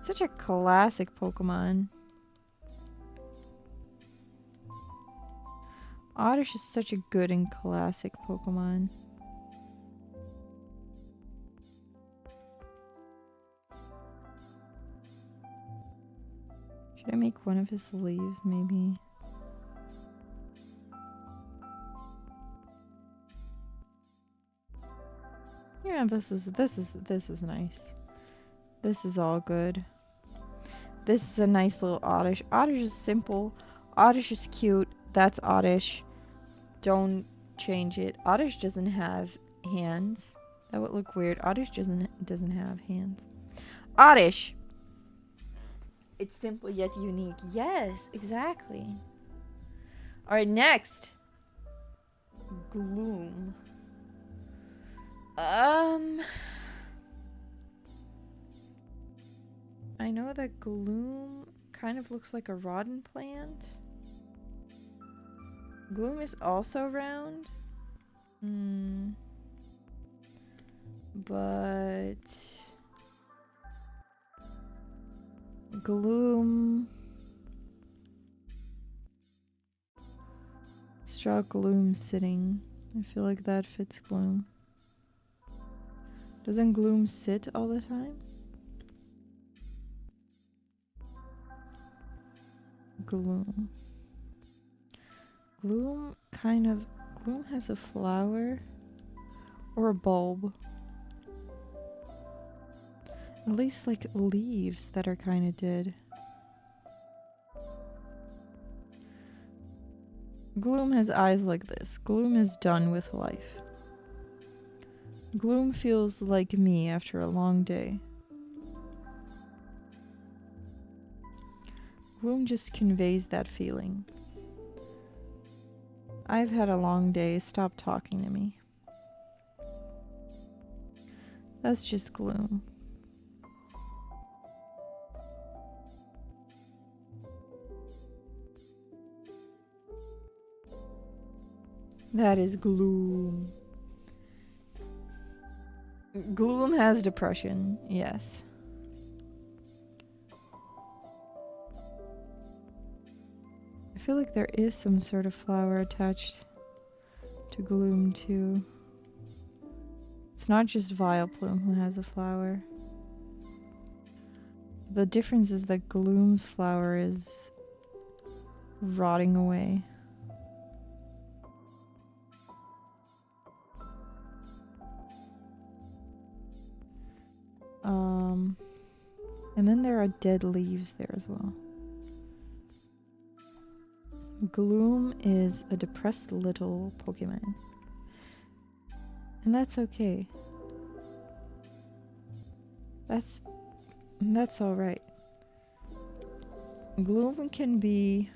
Such a classic Pokemon. Oddish is such a good and classic Pokemon. Should I make one of his leaves, maybe? Yeah, this is nice. This is all good. This is a nice little Oddish. Oddish is simple. Oddish is cute. That's Oddish. Don't change it. Oddish doesn't have hands. That would look weird. Oddish doesn't have hands. Oddish. It's simple yet unique. Yes, exactly. All right, next. Gloom. I know that Gloom kind of looks like a rotten plant. Gloom is also round. But Gloom. Straw Gloom sitting. I feel like that fits Gloom. Doesn't Gloom sit all the time? Gloom. Gloom has a flower or a bulb. At least like leaves that are kind of dead. Gloom has eyes like this. Gloom is done with life. Gloom feels like me after a long day. Gloom just conveys that feeling. I've had a long day. Stop talking to me. That's just Gloom. That is Gloom. Gloom has depression, yes. I feel like there is some sort of flower attached to Gloom too. It's not just Vileplume who has a flower. The difference is that Gloom's flower is rotting away. And then there are dead leaves there as well. Gloom is a depressed little Pokemon. And that's okay. That's alright. Gloom can be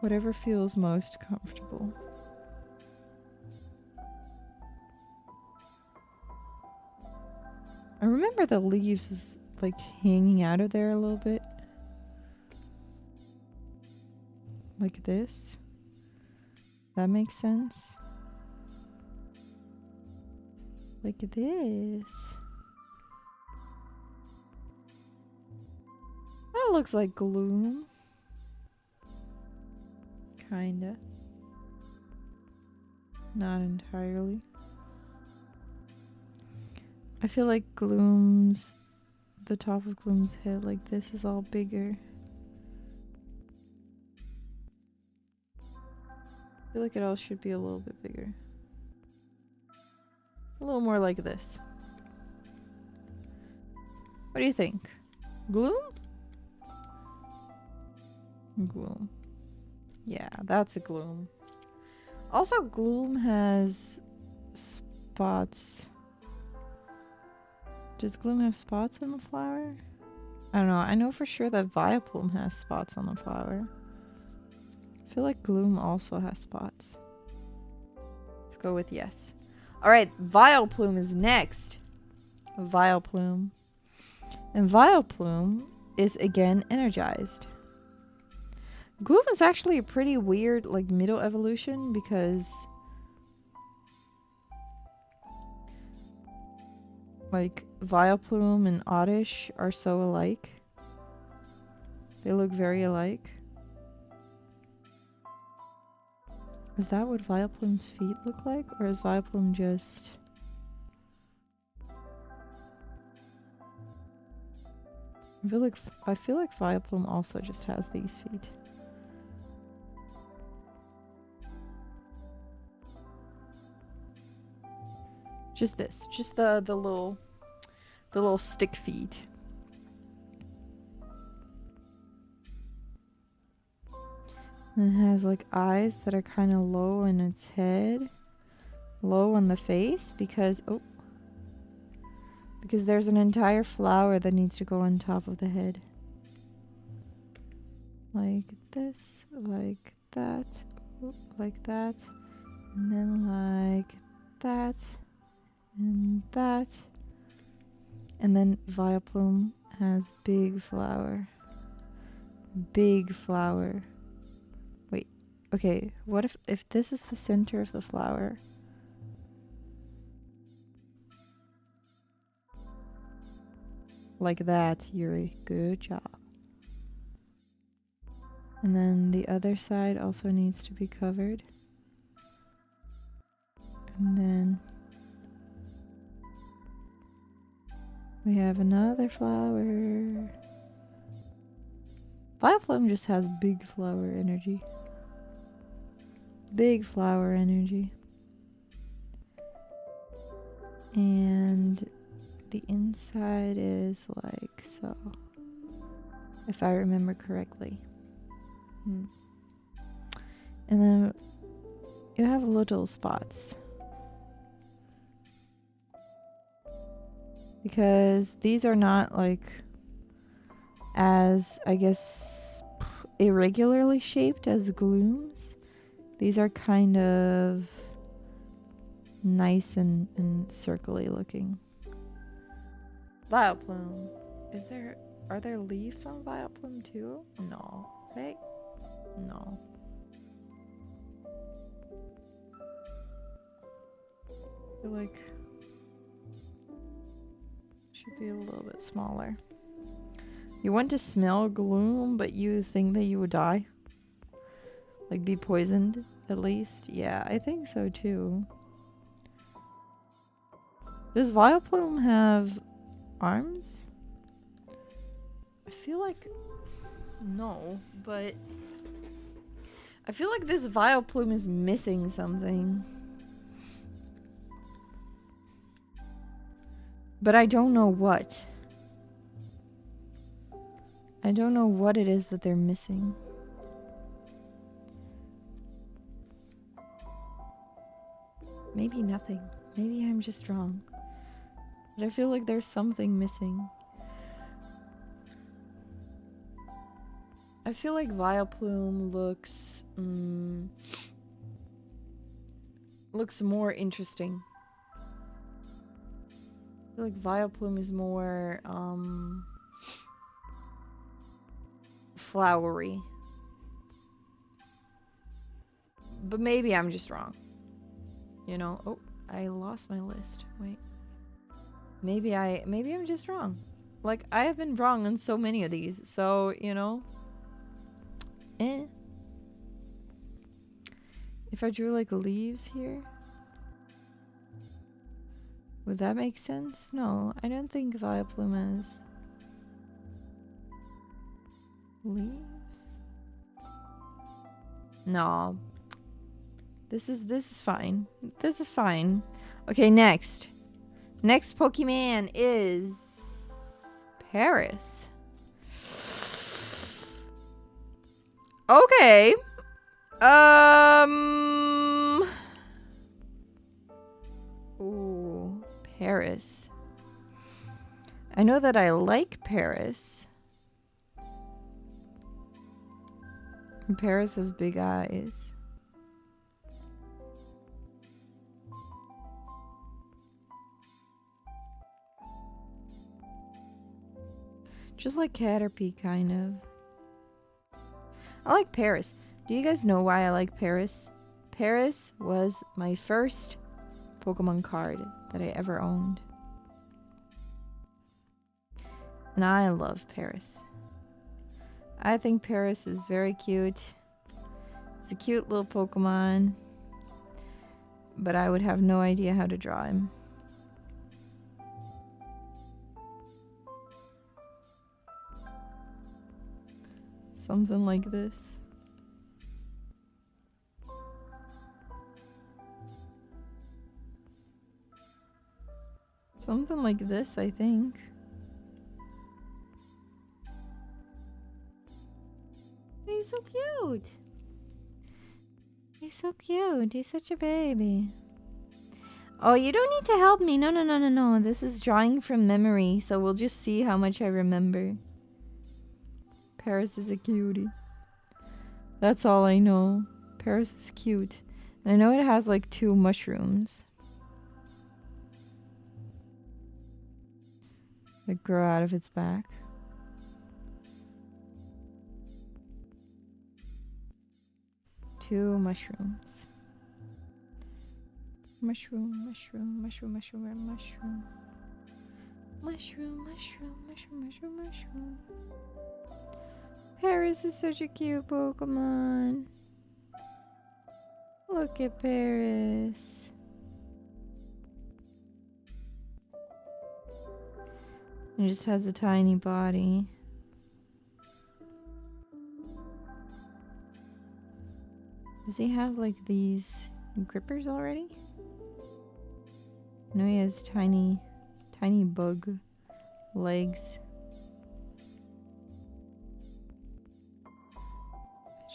whatever feels most comfortable. I remember the leaves is like hanging out of there a little bit. Like this. That makes sense. Like this. That looks like Gloom. Kinda. Not entirely. I feel like the top of Gloom's head, like this, is all bigger. I feel like it all should be a little bit bigger. A little more like this. What do you think? Gloom? Gloom. Yeah, that's a Gloom. Also, Gloom has spots. Does Gloom have spots on the flower? I don't know. I know for sure that Vileplume has spots on the flower. I feel like Gloom also has spots. Let's go with yes. Alright, Vileplume is next. Vileplume. And Vileplume is again energized. Gloom is actually a pretty weird, like, middle evolution because, like, Vileplume and Oddish are so alike. They look very alike. Is that what Vileplume's feet look like? Or is Vileplume just... I feel like Vileplume also just has these feet. Just this. Just the little stick feet. And it has like eyes that are kind of low in its head. Low on the face because because there's an entire flower that needs to go on top of the head. Like this, like that, like that, and then like that, and that. And then Vileplume has big flower. Big flower. Wait, okay, what if this is the center of the flower? Like that, Yuri. Good job. And then the other side also needs to be covered. And then We have another flower. Vileplume just has big flower energy. Big flower energy. And the inside is like so. If I remember correctly. And then you have little spots. Because these are not like as, I guess, irregularly shaped as glooms. These are kind of nice and circly looking. Vileplume. Are there leaves on Vileplume too? No. Right? No. I feel like should be a little bit smaller. You want to smell gloom, but you think that you would die? Like be poisoned, at least? Yeah, I think so too. Does Vileplume have arms? I feel like no, but I feel like this Vileplume is missing something. But I don't know what. I don't know what it is that they're missing. Maybe nothing. Maybe I'm just wrong. But I feel like there's something missing. I feel like Vileplume looks more interesting. I feel like Vileplume is more flowery. But maybe I'm just wrong. You know? Oh, I lost my list. Wait. Maybe I'm just wrong. Like, I have been wrong on so many of these. So, you know. If I drew like leaves here, would that make sense? No, I don't think Vileplume has leaves. No. This is fine. This is fine. Okay, next. Next Pokemon is Paris. Okay. Ooh, Paris. I know that I like Paris. And Paris has big eyes. Just like Caterpie, kind of. I like Paris. Do you guys know why I like Paris? Paris was my first Pokemon card that I ever owned. And I love Paris. I think Paris is very cute. It's a cute little Pokemon. But I would have no idea how to draw him. Something like this. Something like this, I think. He's so cute. He's so cute. He's such a baby. Oh, you don't need to help me. No. This is drawing from memory, so we'll just see how much I remember. Paris is a cutie. That's all I know. Paris is cute. And I know it has like 2 mushrooms that grow out of its back. Two mushrooms. Mushroom. Paris is such a cute Pokemon. Look at Paris. He just has a tiny body. Does he have like these grippers already? No, he has tiny bug legs.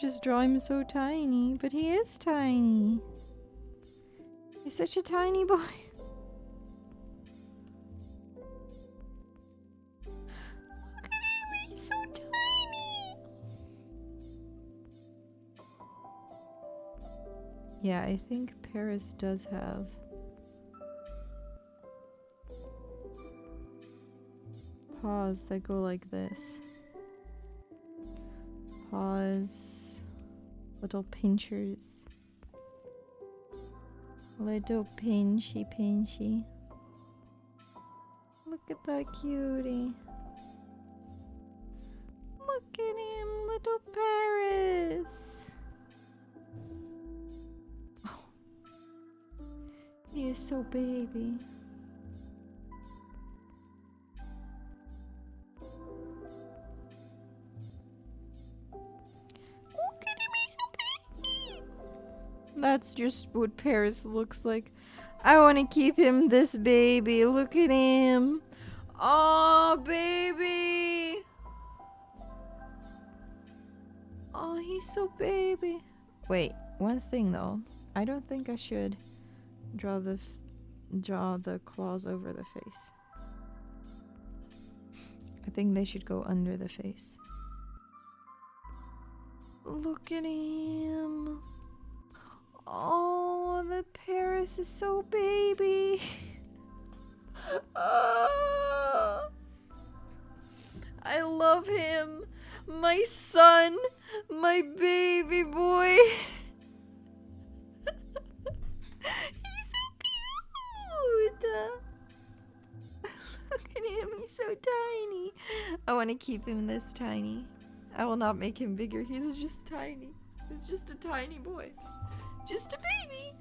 Just draw him so tiny, but he is tiny. He's such a tiny boy. Look at him, he's so tiny. Yeah, I think Paris does have paws that go like this. Paws, little pinchers. Little pinchy. Look at that cutie. Look at him, little Paris. Oh, he is so baby. Look at him, he's so baby. That's just what Paris looks like. I want to keep him this baby. Look at him. Oh, baby. Oh, he's so baby. Wait, one thing though. I don't think I should draw the claws over the face. I think they should go under the face. Look at him. Oh, the Paris is so baby. Oh, I love him. My son, my baby boy. He's so cute. Look at him, he's so tiny. I want to keep him this tiny. I will not make him bigger. He's just tiny. He's just a tiny boy. Just a baby.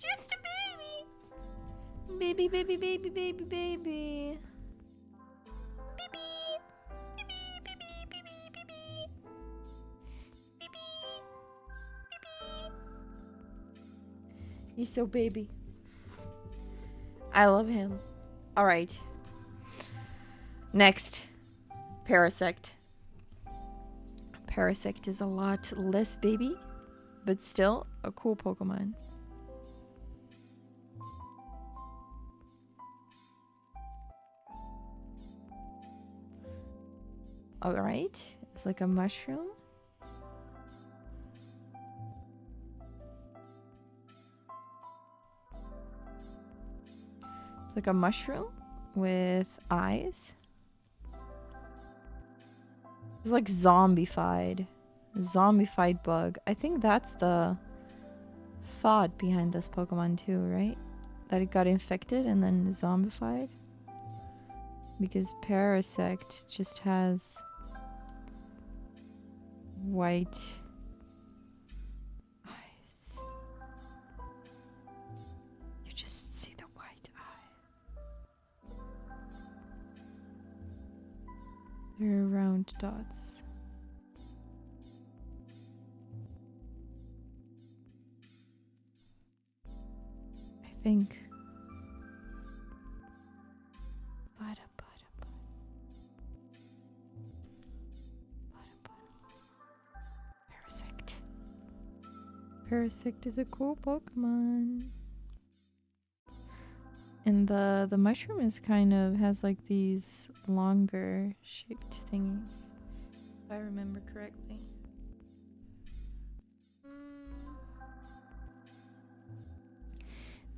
Just a baby. Baby, baby, baby, baby, baby. Baby. Baby, baby, baby, baby. Baby. Baby. He's so baby. I love him. Alright. Next. Parasect. Parasect is a lot less baby, but still a cool Pokemon. Alright, it's like a mushroom. It's like a mushroom with eyes. It's like zombified bug. I think that's the thought behind this Pokemon too, right? That it got infected and then zombified. Because Parasect just has white eyes. You just see the white eye. They're round dots. I think. Parasect. Parasect is a cool Pokemon. And the mushroom is kind of has like these longer shaped thingies, if I remember correctly.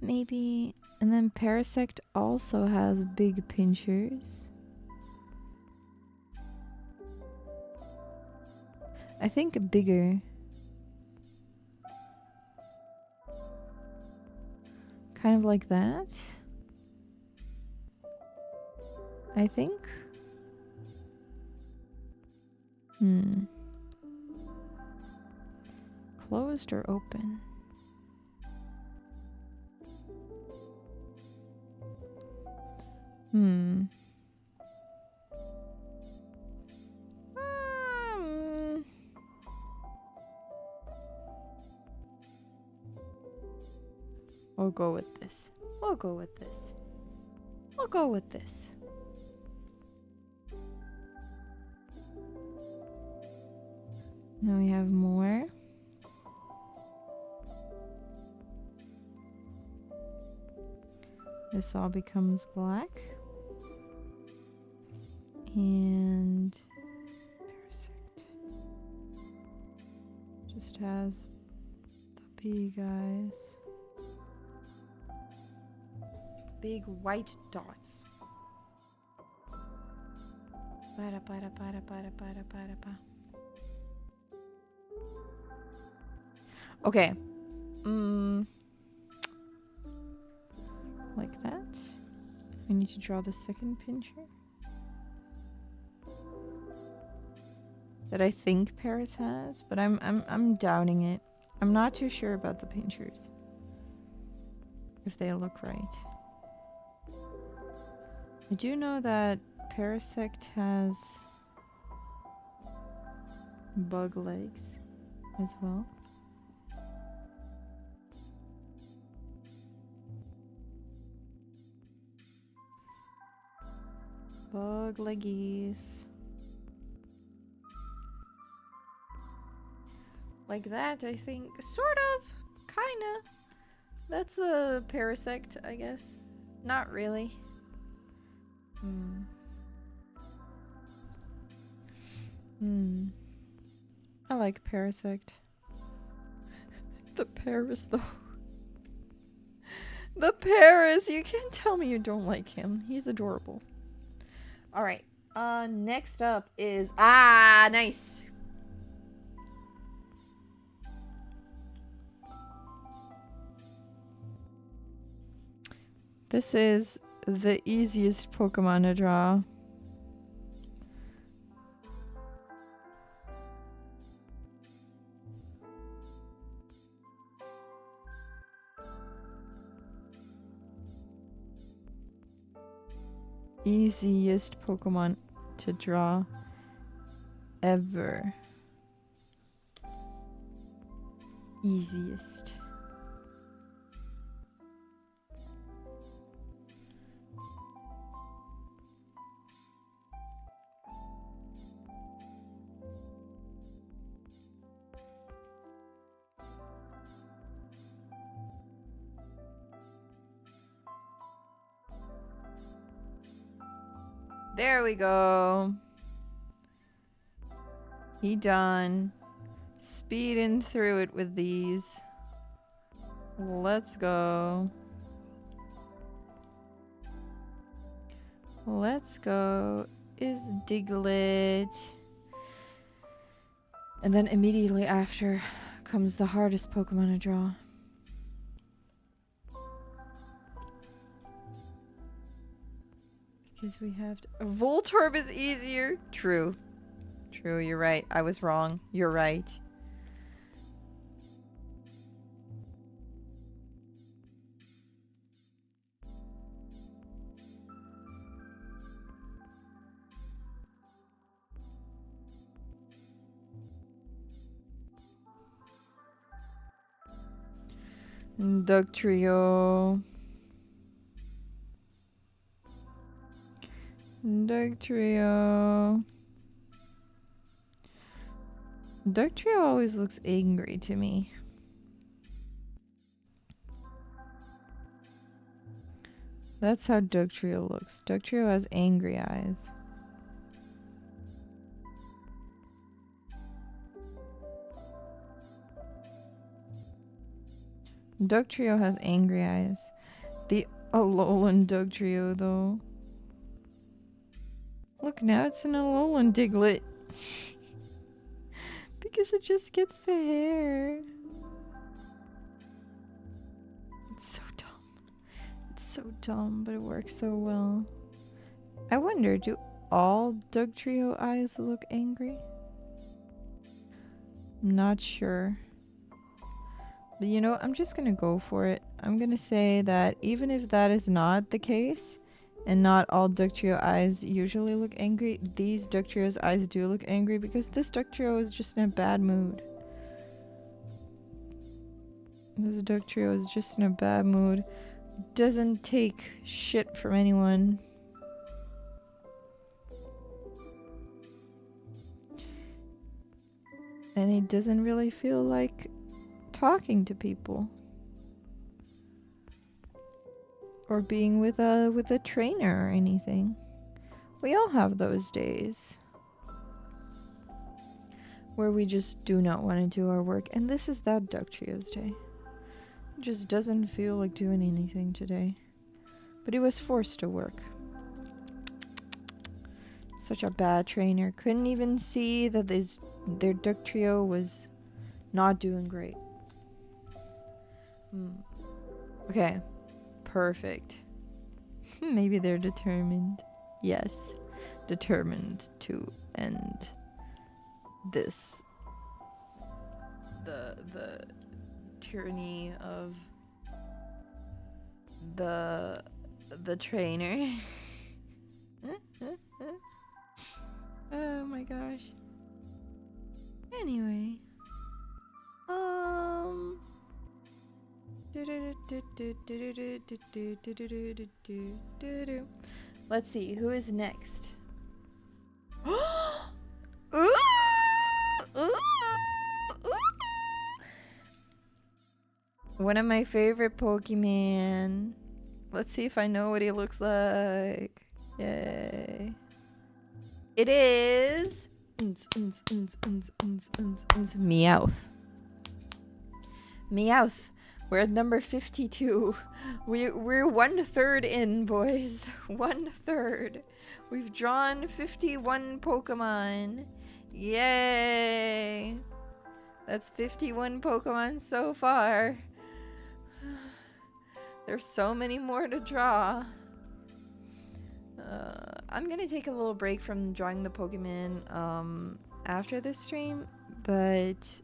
Maybe. And then Parasect also has big pinchers. I think bigger. Kind of like that. I think. Closed or open? Hmm. We'll go with this. We'll go with this. We'll go with this. Now we have more. This all becomes black. And parasect just has the big eyes. Big white dots. Okay. Like that. I need to draw the second pincher. That I think Paris has, but I'm doubting it. I'm not too sure about the pinchers. If they look right. I do know that Parasect has bug legs as well. Bug leggies. Like that, I think. Sort of. Kinda. That's a Parasect, I guess. Not really. I like Parasect. The Paris, though. The Paris! You can't tell me you don't like him. He's adorable. Alright. Next up is... Ah, nice! This is the easiest Pokemon to draw. Easiest Pokemon to draw ever. Easiest. There we go. He done. Speeding through it with these. Let's go. Let's go. Is Diglett. And then immediately after comes the hardest Pokemon to draw. Because we have to... Voltorb is easier. True. True, you're right. I was wrong. You're right. Dugtrio. Dugtrio. Dugtrio always looks angry to me. That's how Dugtrio looks. Dugtrio has angry eyes. Dugtrio has angry eyes. The Alolan Dugtrio, though. Look, now it's an Alolan Diglett. Because it just gets the hair. It's so dumb. It's so dumb, but it works so well. I wonder, do all Dugtrio eyes look angry? I'm not sure. But you know, I'm just gonna go for it. I'm gonna say that even if that is not the case, And not all Ductrio eyes usually look angry. These Ductrio's eyes do look angry because this Ductrio is just in a bad mood. This Ductrio is just in a bad mood. Doesn't take shit from anyone. And he doesn't really feel like talking to people. Or being with a trainer or anything. We all have those days. Where we just do not want to do our work. And this is that Ductrio's day. He just doesn't feel like doing anything today. But he was forced to work. Such a bad trainer. Couldn't even see that their Ductrio was not doing great. Okay. Perfect. Maybe they're determined. Yes. Determined to end this. The tyranny of the trainer. Oh my gosh. Anyway. Let's see, who is next? One of my favorite Pokemon. Let's see if I know what he looks like. Yay. It is Meowth. Meowth. We're at number 52. We're 1/3 in, boys. 1/3. We've drawn 51 Pokemon. Yay! That's 51 Pokemon so far. There's so many more to draw. I'm gonna take a little break from drawing the Pokemon after this stream, but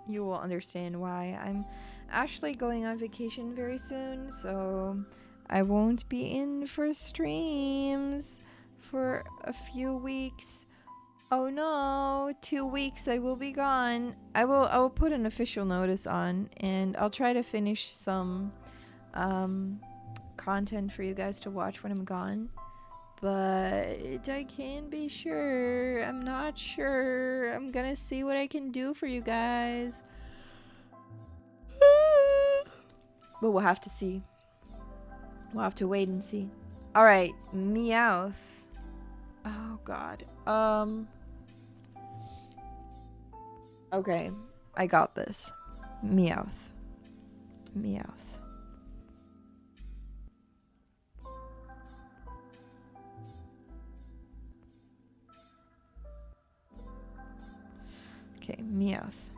you will understand why. I'm actually going on vacation very soon, so I won't be in for streams for a few weeks. Oh no, 2 weeks I will be gone. I will put an official notice on, and I'll try to finish some content for you guys to watch when I'm gone. But I can't be sure. I'm not sure. I'm gonna see what I can do for you guys. But we'll have to see. We'll have to wait and see. Alright, Meowth. Oh god. Okay, I got this. Meowth. Meowth. Okay, Meowth.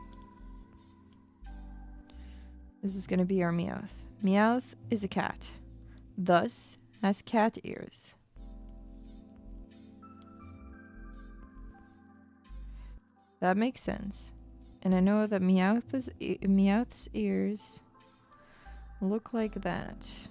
This is gonna be our Meowth. Meowth is a cat, thus has cat ears. That makes sense. And I know that Meowth's ears look like that.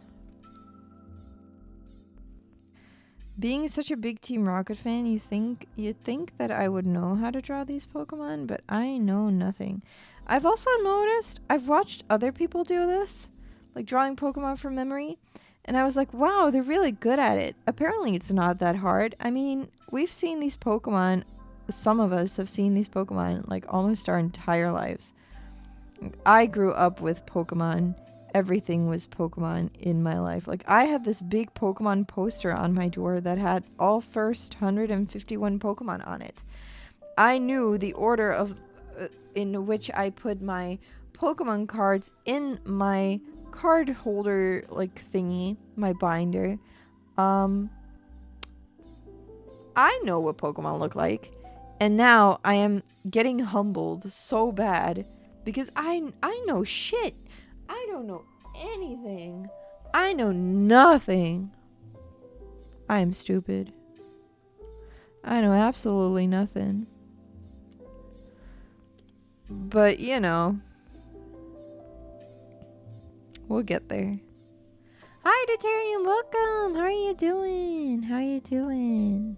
Being such a big Team Rocket fan, you'd think that I would know how to draw these Pokemon, but I know nothing. I've also noticed, I've watched other people do this, like drawing Pokemon from memory, and I was like, wow, they're really good at it. Apparently it's not that hard. I mean, we've seen these Pokemon, some of us have seen these Pokemon like almost our entire lives. I grew up with Pokemon. Everything was Pokemon in my life. Like, I had this big Pokemon poster on my door that had all first 151 Pokemon on it. I knew the order of in which I put my Pokemon cards in my card holder like thingy, my binder. I know what Pokemon look like, and now I am getting humbled so bad because I know shit. I don't know anything. I know nothing. I am stupid. I know absolutely nothing. But, you know, we'll get there. Hi, Deuterium, welcome. How are you doing? How are you doing?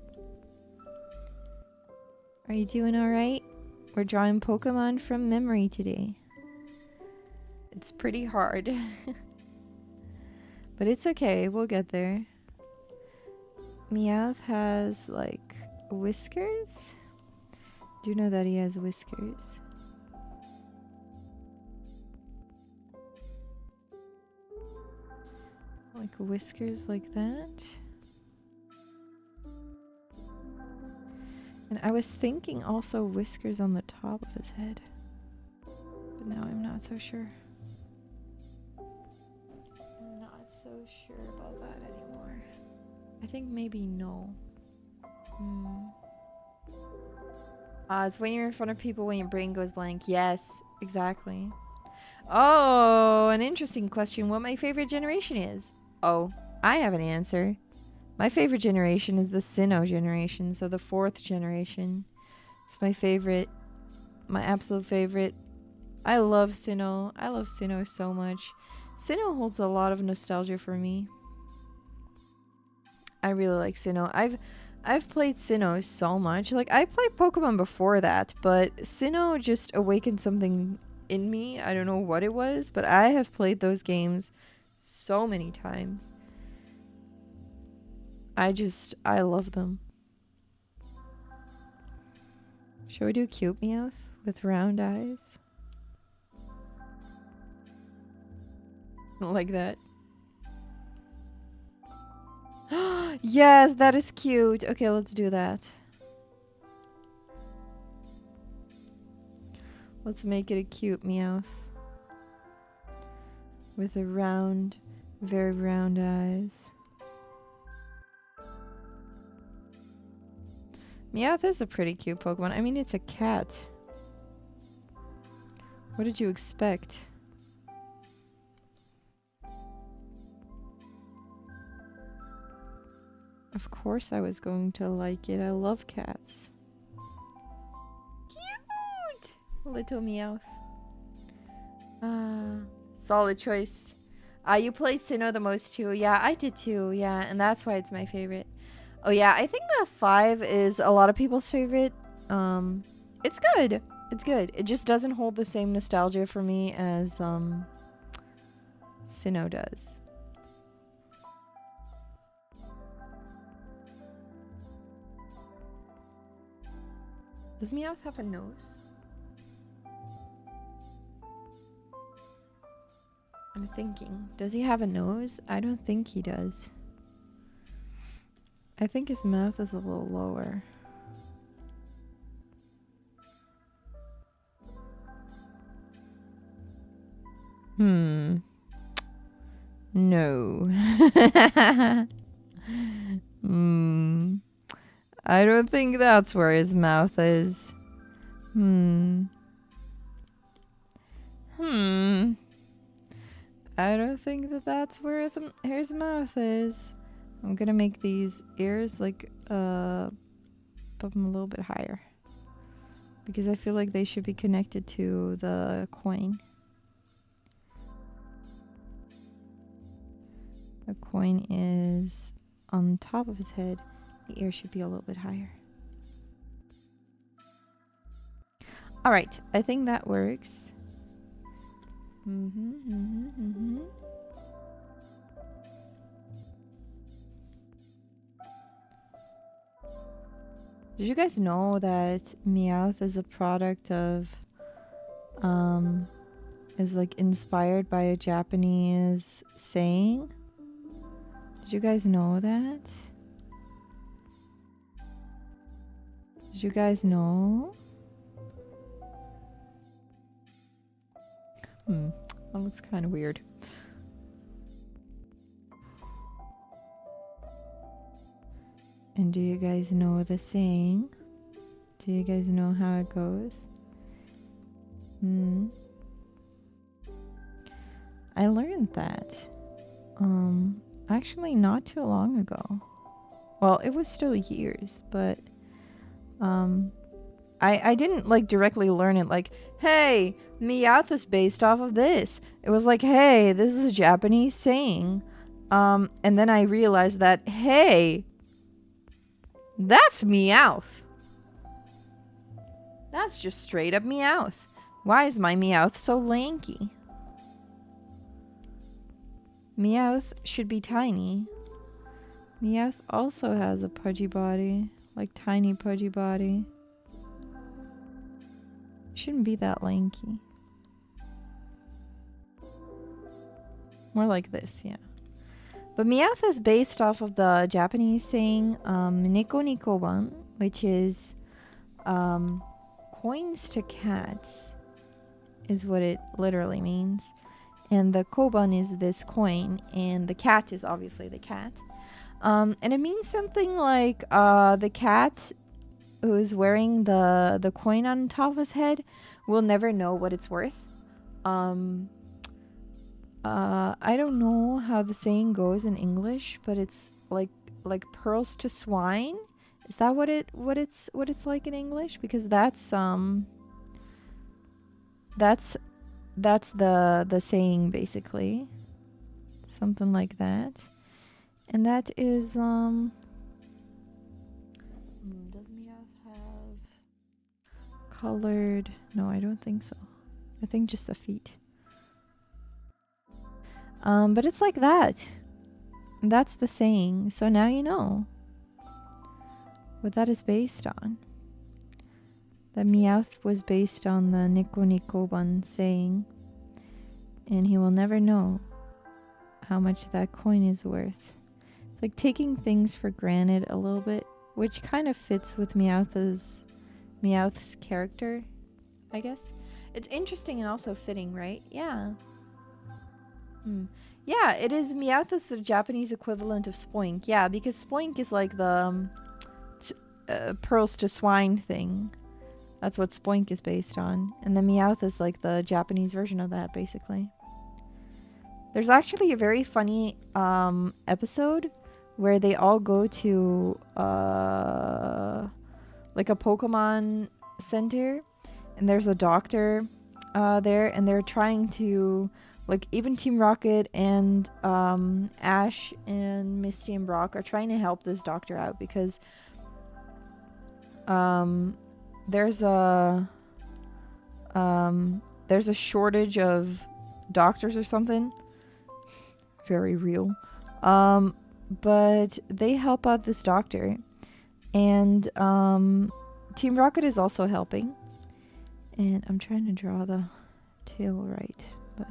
Are you doing all right? We're drawing Pokemon from memory today. It's pretty hard. But it's okay, we'll get there. Meowth has, like, whiskers? Do you know that he has whiskers? Like whiskers like that? And I was thinking also whiskers on the top of his head. But now I'm not so sure. I'm not so sure about that anymore. I think maybe no. It's when you're in front of people when your brain goes blank. Yes, exactly. Oh, an interesting question. What my favorite generation is? Oh, I have an answer. My favorite generation is the Sinnoh generation, so the 4th generation. It's my favorite. My absolute favorite. I love Sinnoh. I love Sinnoh so much. Sinnoh holds a lot of nostalgia for me. I really like Sinnoh. I've played Sinnoh so much. Like, I played Pokemon before that, but Sinnoh just awakened something in me. I don't know what it was, but I have played those games so many times. I love them. Shall we do cute Meowth with round eyes? Like that. Yes, that is cute. Okay, let's do that. Let's make it a cute Meowth. With a round, very round eyes. Meowth is a pretty cute Pokemon. I mean, it's a cat. What did you expect? Of course I was going to like it. I love cats. Cute! Little Meowth. Solid choice. You played Sinnoh the most too. Yeah, I did too. Yeah, and that's why it's my favorite. Oh yeah, I think the 5 is a lot of people's favorite. It's good. It's good. It just doesn't hold the same nostalgia for me as Sinnoh does. Does Meowth have a nose? I'm thinking. Does he have a nose? I don't think he does. I think his mouth is a little lower. No. I don't think that's where his mouth is. I don't think that's where his mouth is. I'm gonna make these ears like put them a little bit higher because I feel like they should be connected to the coin. The coin is on top of his head. The ear should be a little bit higher. All right, I think that works. Did you guys know that Meowth is a product of, is like inspired by a Japanese saying? Did you guys know that? Did you guys know? That looks kind of weird. And do you guys know the saying? Do you guys know how it goes? I learned that actually not too long ago. Well, it was still years, but I didn't like directly learn it like, hey, Meowth is based off of this. It was like, hey, this is a Japanese saying And then I realized that, hey, that's Meowth. That's just straight up Meowth. Why is my Meowth so lanky? Meowth should be tiny. Meowth also has a pudgy body. Like tiny pudgy body. Shouldn't be that lanky. More like this, yeah. But Meowth is based off of the Japanese saying Niko Nikoban, which is coins to cats, is what it literally means. And the koban is this coin, and the cat is obviously the cat. And it means something like the cat who's wearing the coin on top of his head will never know what it's worth. I don't know how the saying goes in English, but it's like pearls to swine. Is that what it's like in English? Because that's the saying basically. Something like that. And that is does Meowth have colored? No, I don't think so. I think just the feet. But it's like that. That's the saying. So now you know what that is based on. That Meowth was based on the Niko Nikoban saying. And he will never know how much that coin is worth. It's like taking things for granted a little bit, which kind of fits with Meowth's character, I guess. It's interesting and also fitting, right? Yeah. Yeah, it is. Meowth is the Japanese equivalent of Spoink. Yeah, because Spoink is like the pearls to swine thing. That's what Spoink is based on. And the Meowth is like the Japanese version of that, basically. There's actually a very funny episode where they all go to like a Pokemon center, and there's a doctor there, and they're trying to, like, even Team Rocket and Ash and Misty and Brock are trying to help this doctor out because there's a shortage of doctors or something. Very real. But they help out this doctor, and Team Rocket is also helping. And I'm trying to draw the tail right, but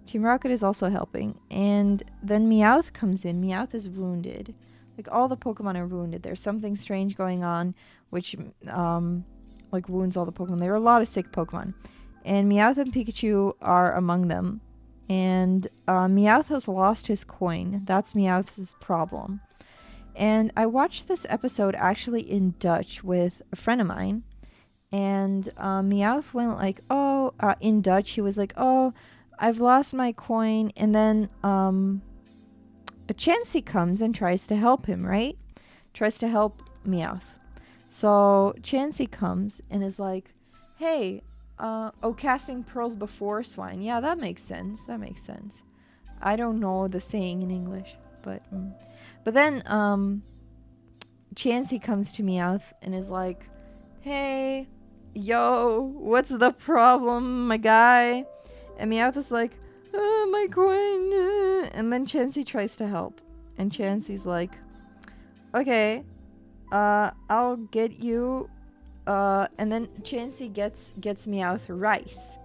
Team Rocket is also helping. And then Meowth comes in. Meowth is wounded. Like, all the Pokemon are wounded. There's something strange going on, which like wounds all the Pokemon. There are a lot of sick Pokemon, and Meowth and Pikachu are among them. And Meowth has lost his coin. That's Meowth's problem. And I watched this episode actually in Dutch with a friend of mine. And Meowth went like, oh, in Dutch, he was like, oh, I've lost my coin. And then a Chansey comes and tries to help him, right? Tries to help Meowth. So Chansey comes and is like, hey, casting pearls before swine. Yeah, that makes sense. That makes sense. I don't know the saying in English, but then Chansey comes to Meowth and is like, hey, yo, what's the problem, my guy? And Meowth is like, my coin. And then Chansey tries to help, and Chansey's like, okay, I'll get you. And then Chansey gets Meowth rice.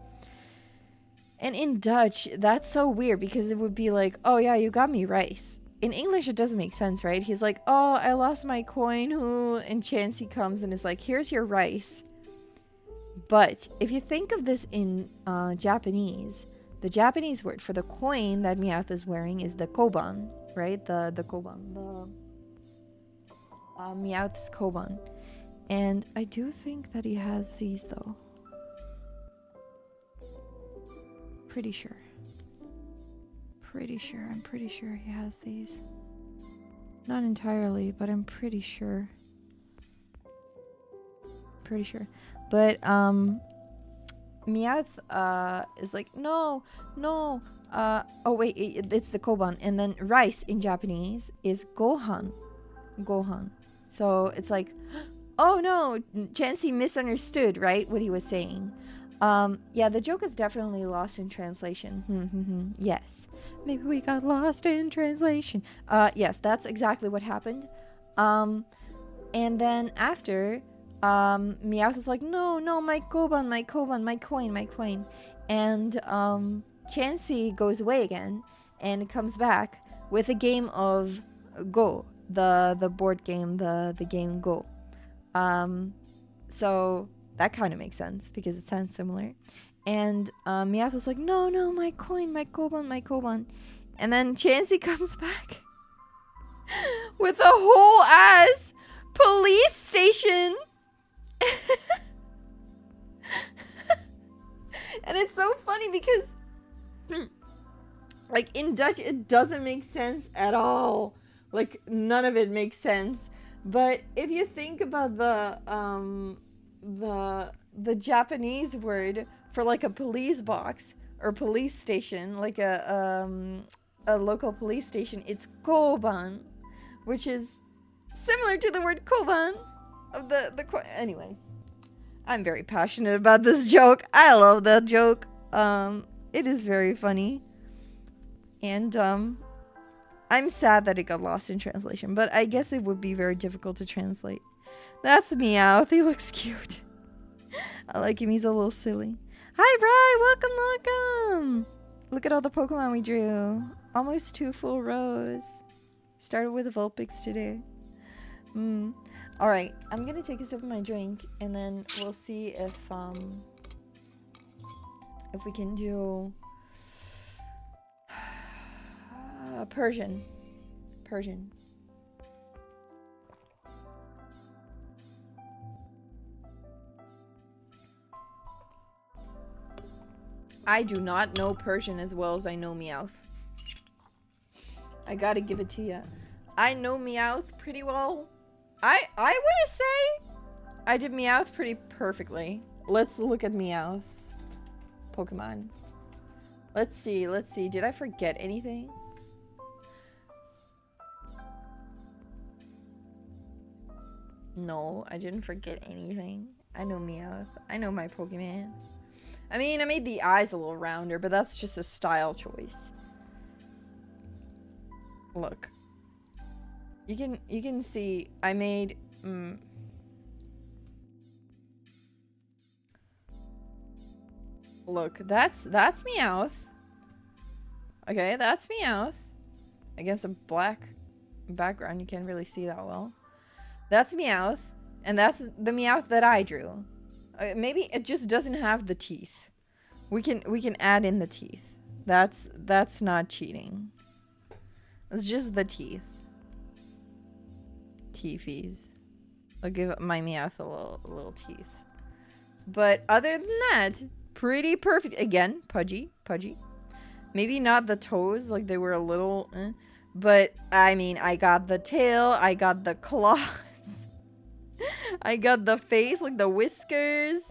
And in Dutch, that's so weird because it would be like, oh yeah, you got me rice. In English, it doesn't make sense, right? He's like, oh, I lost my coin. And Chansey comes and is like, here's your rice. But if you think of this in Japanese, the Japanese word for the coin that Meowth is wearing is the koban, right? The koban. Meowth's koban. And I do think that he has these, though. Pretty sure. I'm pretty sure he has these. Not entirely, but I'm pretty sure. But, Meowth, is like, no, oh wait, it's the koban. And then rice in Japanese is gohan. Gohan. So it's like, oh no, Chansey misunderstood, right? What he was saying. Yeah, the joke is definitely lost in translation. Yes. Maybe we got lost in translation. Yes, that's exactly what happened. And then after, Meowth is like, no, my koban, my coin, my coin. And, Chansey goes away again and comes back with a game of Go, the board game, the game Go. So that kind of makes sense because it sounds similar. And Meowth was like, no, my coin, my koban. And then Chansey comes back with a whole ass police station. And it's so funny because like in Dutch it doesn't make sense at all. Like none of it makes sense. But if you think about the Japanese word for like a police box or police station, like a local police station, it's koban, which is similar to the word koban of the anyway. I'm very passionate about this joke. I love that joke. It is very funny. And I'm sad that it got lost in translation, but I guess it would be very difficult to translate. That's Meowth. He looks cute. I like him. He's a little silly. Hi, Bri. Welcome. Look at all the Pokemon we drew. Almost 2 full rows. Started with Vulpix today. Alright, I'm gonna take a sip of my drink, and then we'll see if we can do Persian. I do not know Persian as well as I know Meowth. I gotta give it to ya. I know Meowth pretty well. I want to say I did Meowth pretty perfectly. Let's look at Meowth Pokemon. Let's see. Did I forget anything? No, I didn't forget anything. I know Meowth. I know my Pokemon. I mean, I made the eyes a little rounder, but that's just a style choice. Look. You can see I made Look, that's Meowth. Okay, that's Meowth. Against a black background, you can't really see that well. That's Meowth, and that's the Meowth that I drew. Maybe it just doesn't have the teeth. We can add in the teeth. That's not cheating. It's just the teeth. Teethies. I'll give my Meowth a little teeth. But other than that, pretty perfect. Again, pudgy. Maybe not the toes, like they were a little, but I mean, I got the tail, I got the claws, I got the face, like the whiskers.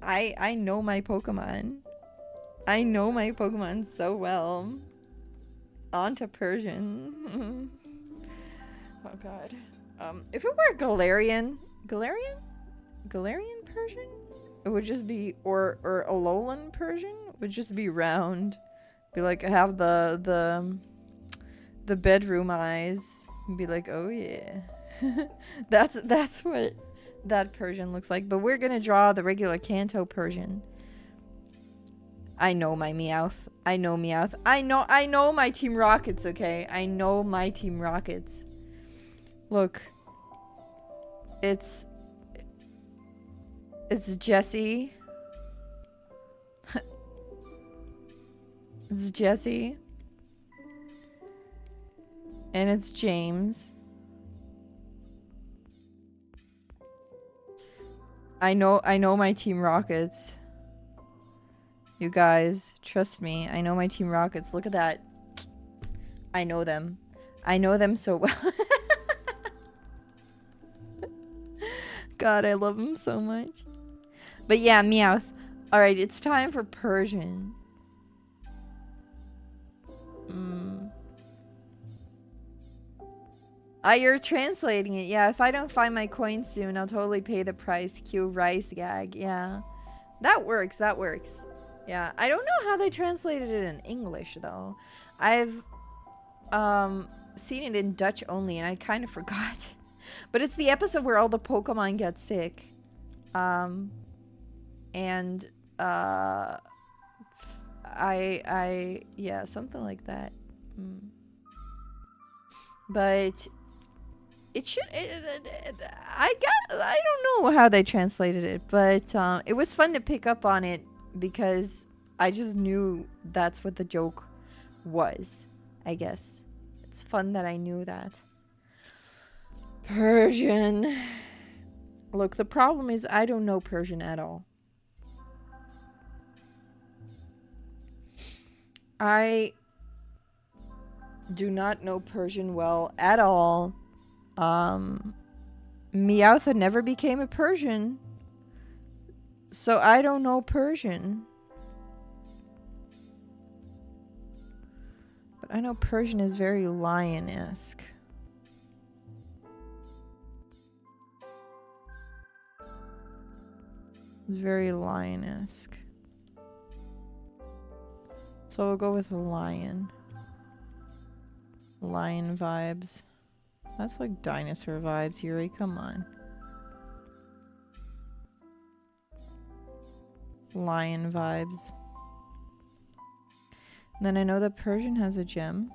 I know my Pokemon. I know my Pokemon so well. On to Persian. Oh god. If it were Galarian Persian? It would just be, or Alolan Persian would just be round. Be like, have the bedroom eyes. Be like, oh yeah. That's what that Persian looks like. But we're gonna draw the regular Kanto Persian. I know my Meowth. I know Meowth. I know my Team Rockets, okay? I know my Team Rockets. Look. It's Jessie. It's Jessie. And it's James. I know my Team Rockets. You guys, trust me. I know my Team Rockets. Look at that. I know them. I know them so well. God, I love them so much. But yeah, Meowth. Alright, it's time for Persian. You're translating it. Yeah, if I don't find my coin soon, I'll totally pay the price. Cue rice gag. Yeah. That works. That works. Yeah. I don't know how they translated it in English, though. I've seen it in Dutch only, and I kind of forgot. But it's the episode where all the Pokemon get sick. Yeah, something like that. But it should. I don't know how they translated it, but it was fun to pick up on it because I just knew that's what the joke was. I guess it's fun that I knew that. Persian. Look, the problem is I don't know Persian at all. I do not know Persian well at all. Meowtha never became a Persian, so I don't know Persian. But I know Persian is very lion-esque. It's very lion-esque. So we'll go with a lion. Lion vibes. That's like dinosaur vibes, Yuri. Come on. Lion vibes. And then I know that Persian has a gem.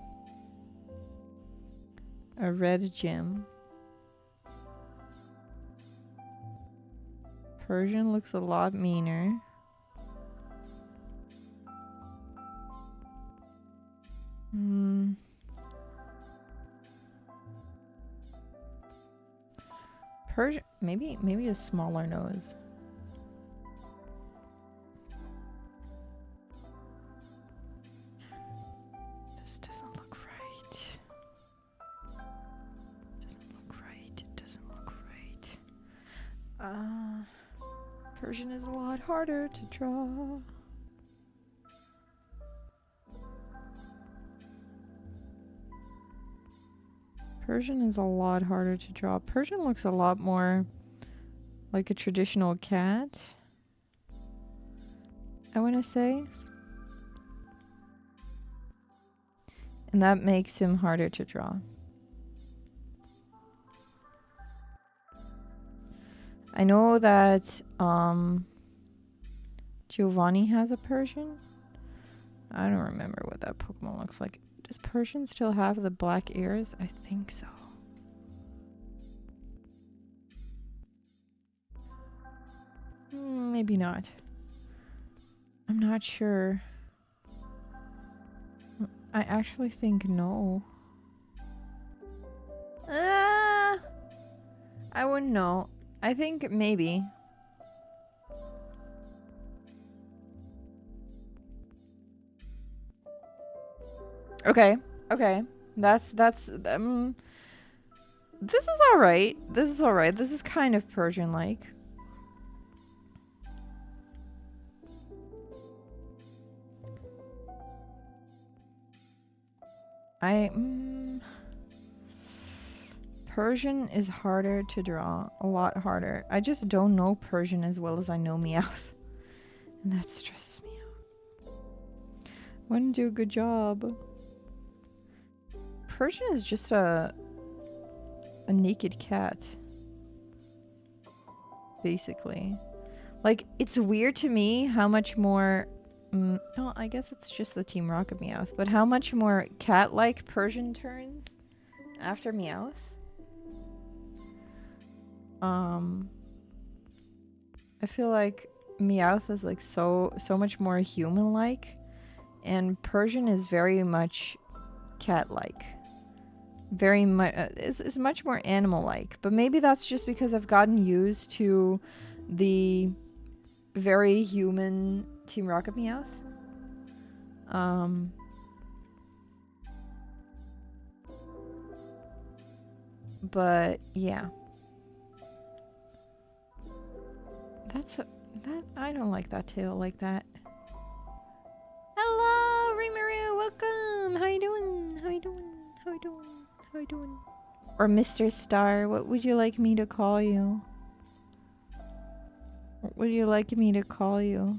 A red gem. Persian looks a lot meaner. Persian, maybe a smaller nose. This doesn't look right. Doesn't look right. It doesn't look right. Persian is a lot harder to draw. Persian is a lot harder to draw. Persian looks a lot more like a traditional cat, I want to say. And that makes him harder to draw. I know that Giovanni has a Persian. I don't remember what that Pokemon looks like. Does Persian still have the black ears? I think so. Maybe not. I'm not sure. I actually think no. I wouldn't know. I think maybe. Okay. This is alright. This is kind of Persian-like. Persian is harder to draw. A lot harder. I just don't know Persian as well as I know Meowth. And that stresses me out. Wouldn't do a good job. Persian is just a naked cat. Basically. Like, it's weird to me how much more... no, I guess it's just the Team Rocket Meowth. But how much more cat-like Persian turns after Meowth. I feel like Meowth is like so much more human-like. And Persian is very much cat-like. Very much is much more animal-like, but maybe that's just because I've gotten used to the very human Team Rocket Meowth. But yeah, That I don't like that tail like that. Hello, Rimaru, welcome. How you doing? How you doing? How you doing? How you doing? Or Mr. Star, what would you like me to call you? What would you like me to call you?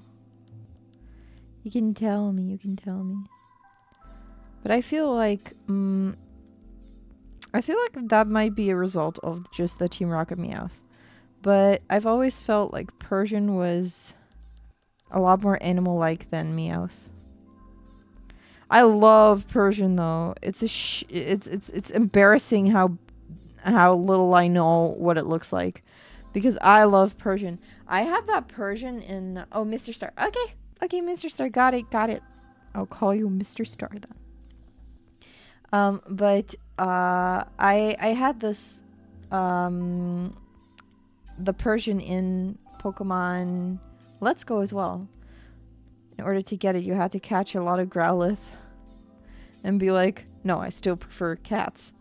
You can tell me, you can tell me. But I feel like that might be a result of just the Team Rocket Meowth. But I've always felt like Persian was a lot more animal-like than Meowth. I love Persian though. It's embarrassing how little I know what it looks like, because I love Persian. I have that Persian in Mr. Star. Okay, Mr. Star, got it. I'll call you Mr. Star then. I had this the Persian in Pokemon Let's Go as well. In order to get it, you had to catch a lot of Growlithe and be like, no, I still prefer cats.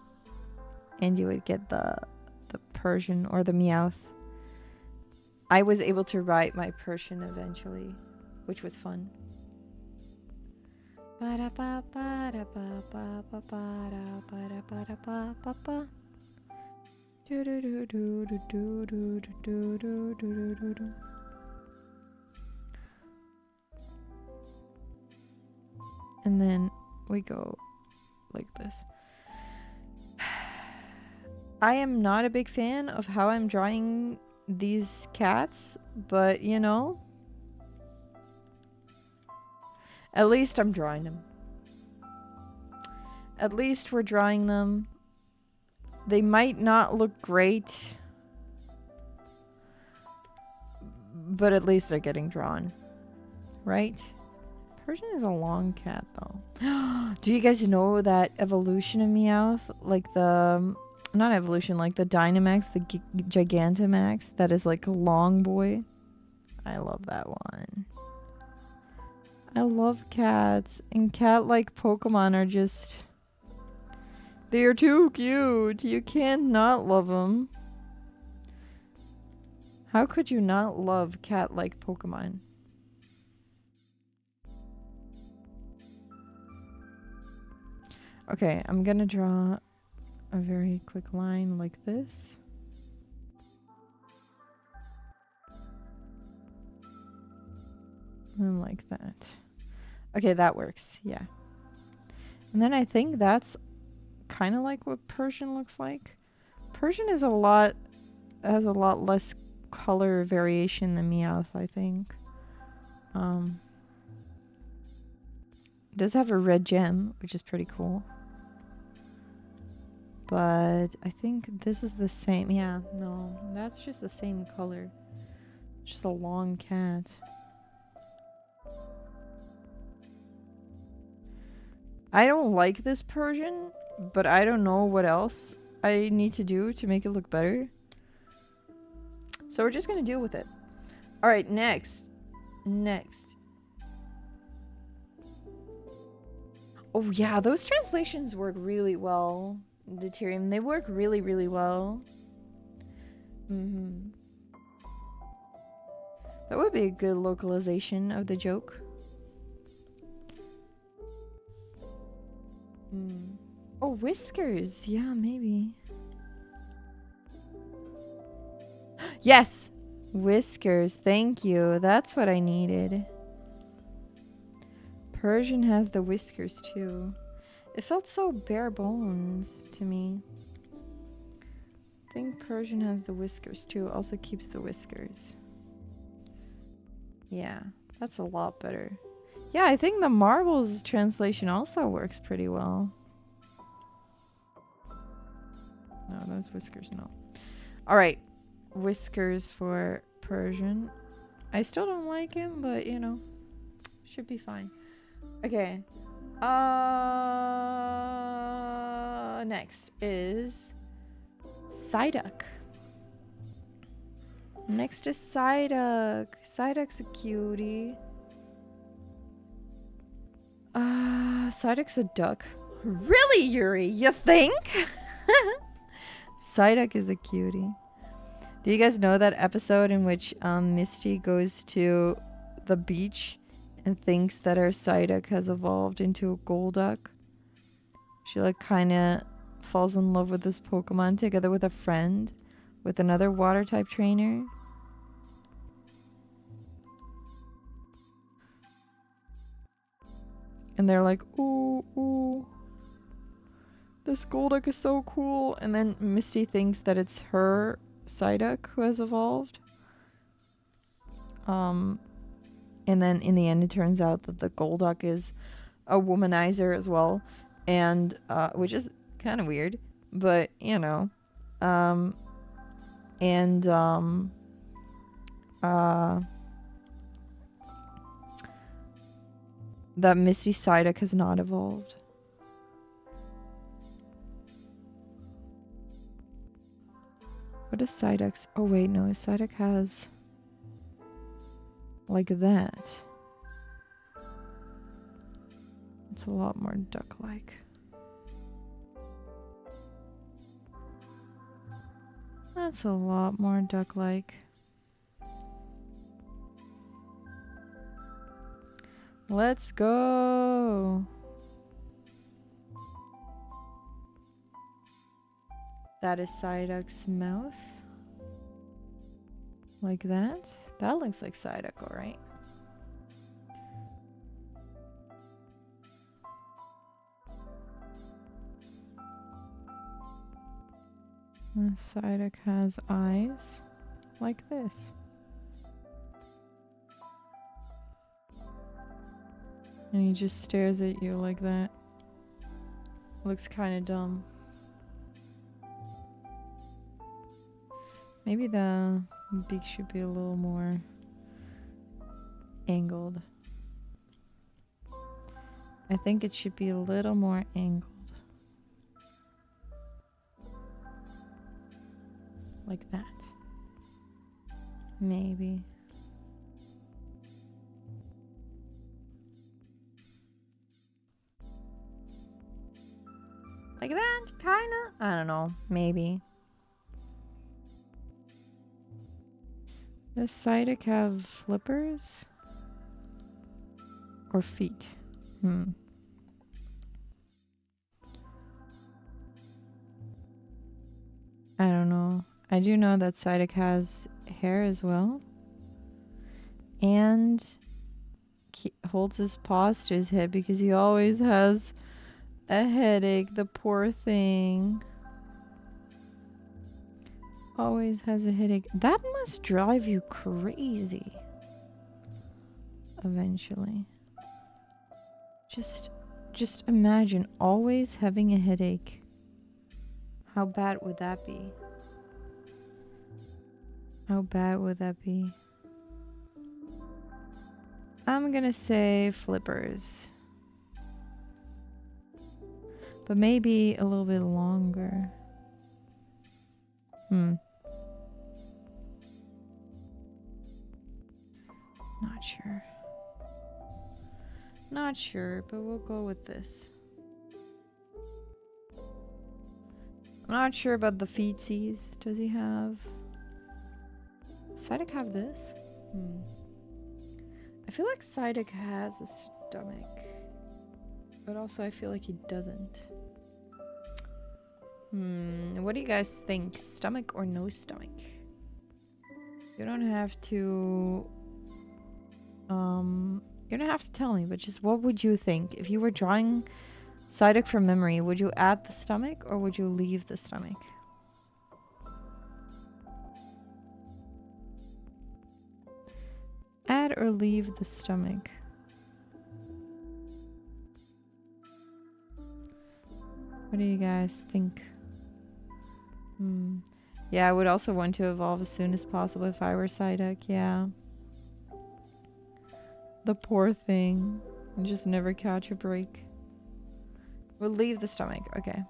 And you would get the Persian or the Meowth. I was able to write my Persian eventually, which was fun. And then we go like this. I am not a big fan of how I'm drawing these cats, but you know, at least I'm drawing them. At least we're drawing them. They might not look great, but at least they're getting drawn, right? Persian is a long cat though. Do you guys know that evolution of Meowth? Like the, not evolution, like the Dynamax, the Gigantamax, that is like a long boy. I love that one. I love cats, and cat-like Pokemon are just, they are too cute. You can't not love them. How could you not love cat-like Pokemon? Okay, I'm gonna draw a very quick line like this. And like that. Okay, that works. Yeah. And then I think that's kind of like what Persian looks like. Persian is has a lot less color variation than Meowth, I think. It does have a red gem, which is pretty cool. But I think this is the same. Yeah, no, that's just the same color. Just a long cat. I don't like this Persian, but I don't know what else I need to do to make it look better. So we're just gonna deal with it. Alright, next. Oh yeah, those translations work really well. Deuterium, they work really, really well. That would be a good localization of the joke. Oh, whiskers. Yeah, maybe. Yes! Whiskers. Thank you. That's what I needed. Persian has the whiskers too. It felt so bare bones to me. I think Persian has the whiskers too. Also keeps the whiskers. Yeah, that's a lot better. Yeah, I think the marbles translation also works pretty well. No, those whiskers, no. Alright, whiskers for Persian. I still don't like him, but you know, should be fine. Okay. Next is Psyduck. Next is Psyduck. Psyduck's a cutie. Psyduck's a duck. Really, Yuri? You think? Psyduck is a cutie. Do you guys know that episode in which Misty goes to the beach and thinks that her Psyduck has evolved into a Golduck? She like kind of falls in love with this Pokemon together with a friend, with another water type trainer. And they're like, ooh, ooh, this Golduck is so cool. And then Misty thinks that it's her Psyduck who has evolved. And then in the end it turns out that the Golduck is a womanizer as well. And which is kind of weird, but you know. That Misty Psyduck has not evolved. What does Psyduck's... Oh wait, no, Psyduck has... like that. It's a lot more duck-like. That's a lot more duck-like. Let's go! That is Psyduck's mouth. Like that. That looks like Psyduck, alright. The Psyduck has eyes like this. And he just stares at you like that. Looks kind of dumb. Maybe the beak should be a little more angled. I think it should be a little more angled. Like that. Maybe. Like that, kinda? I don't know. Maybe. Does Psyduck have flippers? Or feet? I don't know. I do know that Psyduck has hair as well. And holds his paws to his head because he always has a headache. The poor thing. Always has a headache. That must drive you crazy. Eventually. Just imagine always having a headache. How bad would that be? How bad would that be? I'm gonna say flippers. But maybe a little bit longer. Not sure. Not sure, but we'll go with this. I'm not sure about the feetsies. Does he have... Psyduck have this? I feel like Psyduck has a stomach. But also I feel like he doesn't. What do you guys think? Stomach or no stomach? You don't have to... you don't have to tell me, but just what would you think? If you were drawing Psyduck from memory, would you add the stomach or would you leave the stomach? Add or leave the stomach? What do you guys think? Yeah, I would also want to evolve as soon as possible if I were Psyduck, yeah. The poor thing. Just never catch a break. We'll leave the stomach, okay.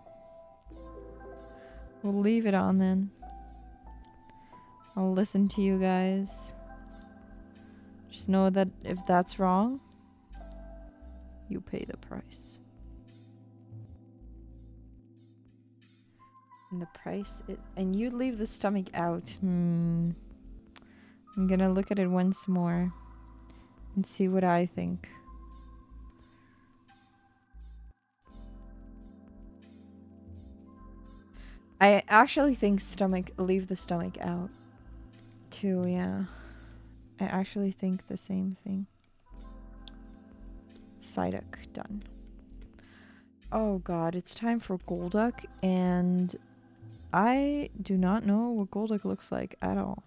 We'll leave it on then. I'll listen to you guys. Just know that if that's wrong, you pay the price. And the price is... And you leave the stomach out. I'm gonna look at it once more and see what I think. I actually think leave the stomach out too, yeah. I actually think the same thing. Psyduck, done. Oh god, it's time for Golduck, and I do not know what Golduck looks like at all.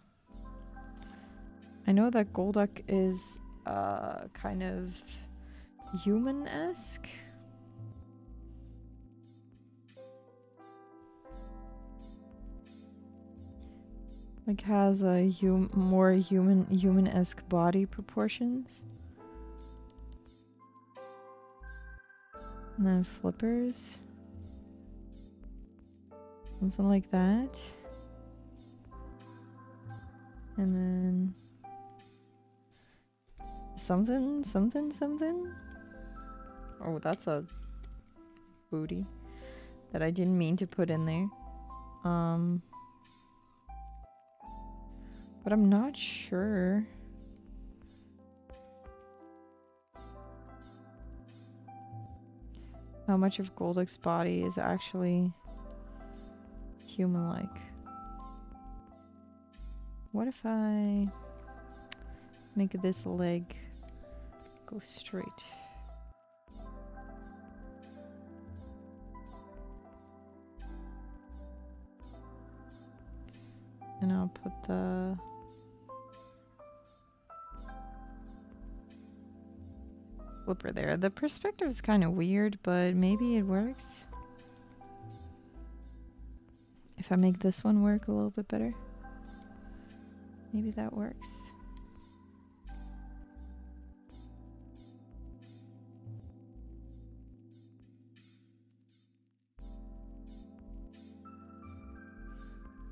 I know that Golduck is kind of human-esque. Like has a more human-esque body proportions. And then flippers. Something like that. And then something. Oh, that's a booty that I didn't mean to put in there. But I'm not sure. How much of Golduck's body is actually human-like? What if I make this leg go straight? And I'll put the flipper there. The perspective is kind of weird, but maybe it works. If I make this one work a little bit better, maybe that works.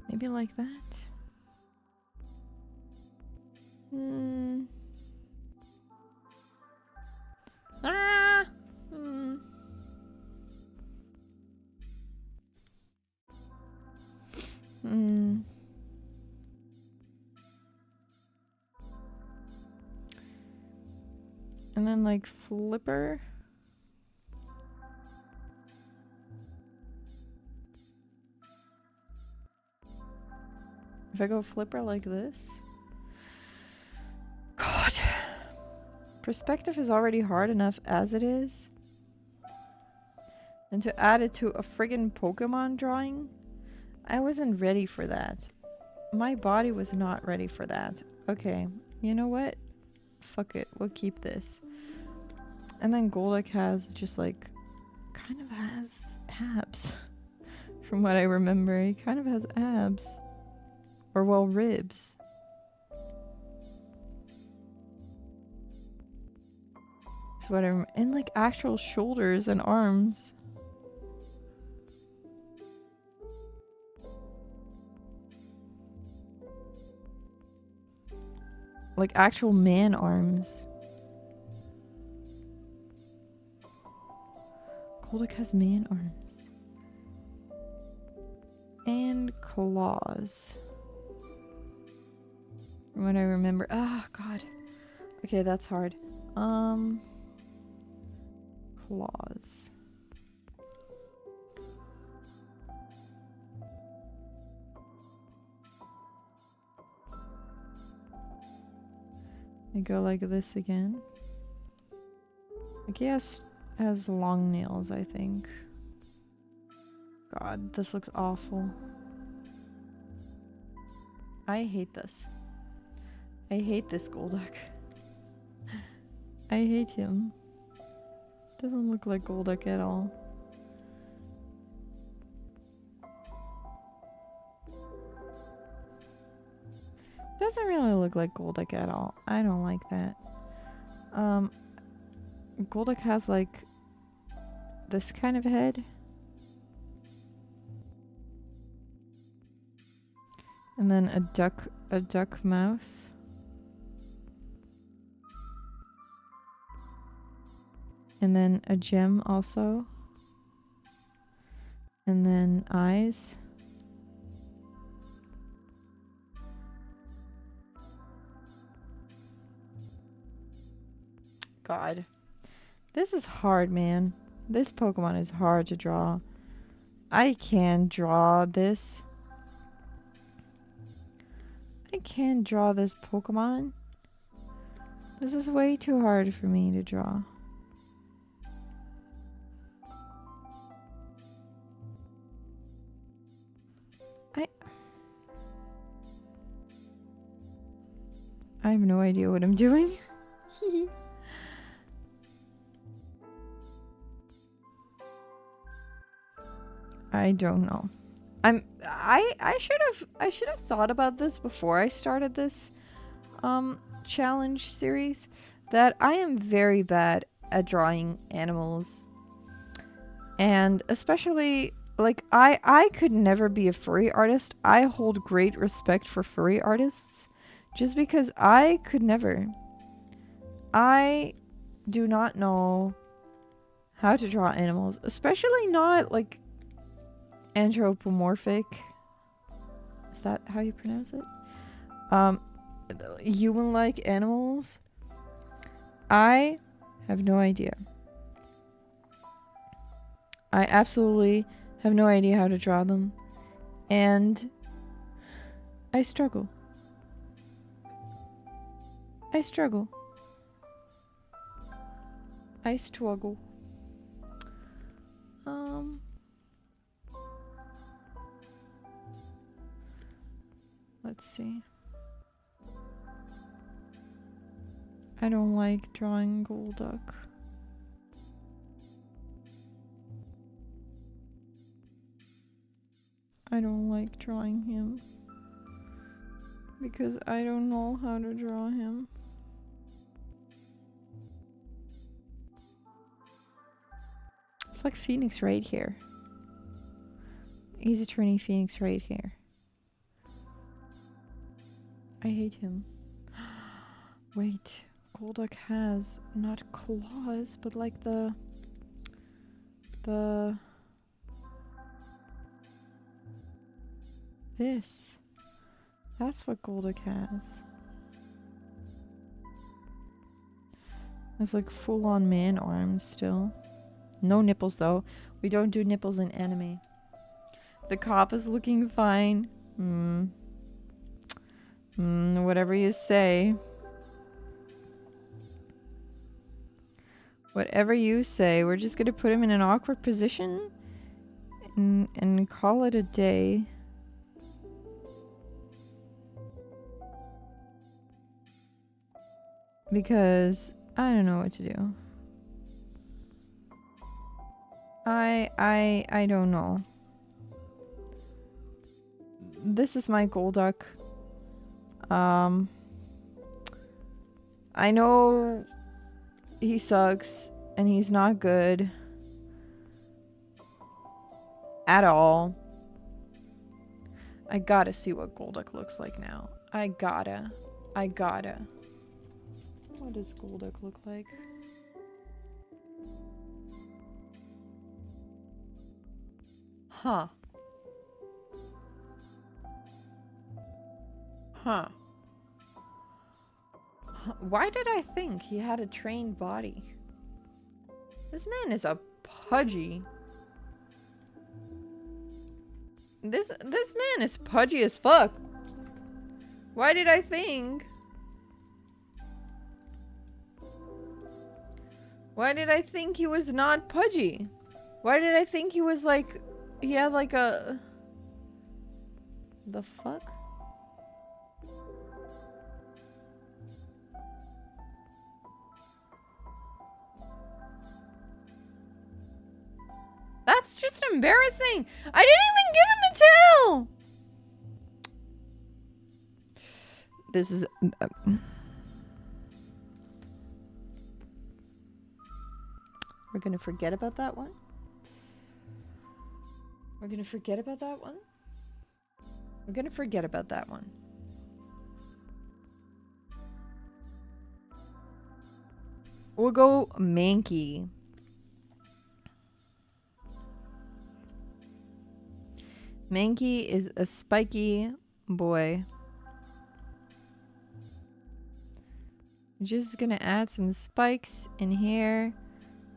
Maybe like that. And then like flipper. If I go flipper like this. God. Perspective is already hard enough as it is. And to add it to a friggin' Pokemon drawing? I wasn't ready for that. My body was not ready for that. Okay, you know what? Fuck it, we'll keep this. And then Golduck has just like, kind of has abs. From what I remember, he kind of has abs. Or well, ribs. That's what I remember. And like actual shoulders and arms. Like actual man arms. Golduck has man arms. And claws. From what I remember. Ah, God. Okay, that's hard. Claws. I go like this again. Like he has long nails, I think. God, this looks awful. I hate this. I hate this Golduck. I hate him. Doesn't look like Golduck at all. Doesn't really look like Golduck at all. I don't like that. Golduck has like this kind of head. And then a duck mouth. And then a gem also. And then eyes. God. This is hard, man. This Pokemon is hard to draw. I can draw this. I can draw this Pokemon. This is way too hard for me to draw. I have no idea what I'm doing. I don't know. I should have thought about this before I started this challenge series, that I am very bad at drawing animals. And especially, like, I could never be a furry artist. I hold great respect for furry artists just because I could never. I do not know how to draw animals, especially not like anthropomorphic. Is that how you pronounce it? Human-like animals. I have no idea. I absolutely have no idea how to draw them. And I struggle. I struggle. I struggle. Let's see. I don't like drawing Golduck. I don't like drawing him because I don't know how to draw him. It's like Phoenix right here. He's a turning Phoenix right here. I hate him. Wait, Golduck has not claws, but like the this. That's what Golduck has. It's like full-on man arms still. No nipples though. We don't do nipples in anime. The cop is looking fine. Whatever you say. Whatever you say. We're just gonna put him in an awkward position and call it a day. Because I don't know what to do. I don't know. This is my Golduck. I know he sucks and he's not good at all. I gotta see what Golduck looks like now. I gotta. What does Golduck look like? Huh. Why did I think he had a trained body? This man is a pudgy. This man is pudgy as fuck. Why did I think? Why did I think he was not pudgy? Why did I think he was like... He had like a... The fuck? That's just embarrassing! I didn't even give him a tail! This is... We're gonna forget about that one. We're gonna forget about that one. We're gonna forget about that one. We'll go Mankey. Mankey is a spiky boy. I'm just gonna add some spikes in here.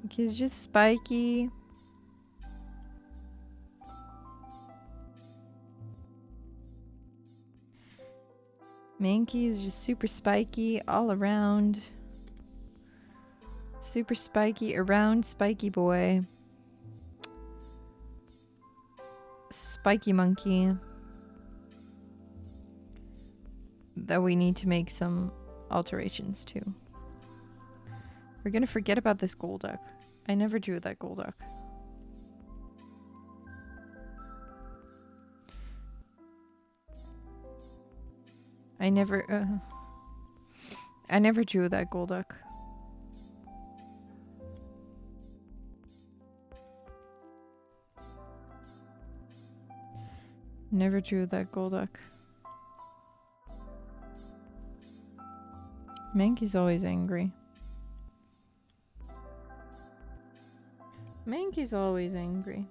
He's just spiky. Mankey is just super spiky all around. Super spiky around spiky boy. Spiky monkey. That we need to make some alterations to. We're gonna forget about this Golduck. I never drew that Golduck. I never drew that Golduck. Never drew that Golduck. Mankey's always angry. Mankey's always angry.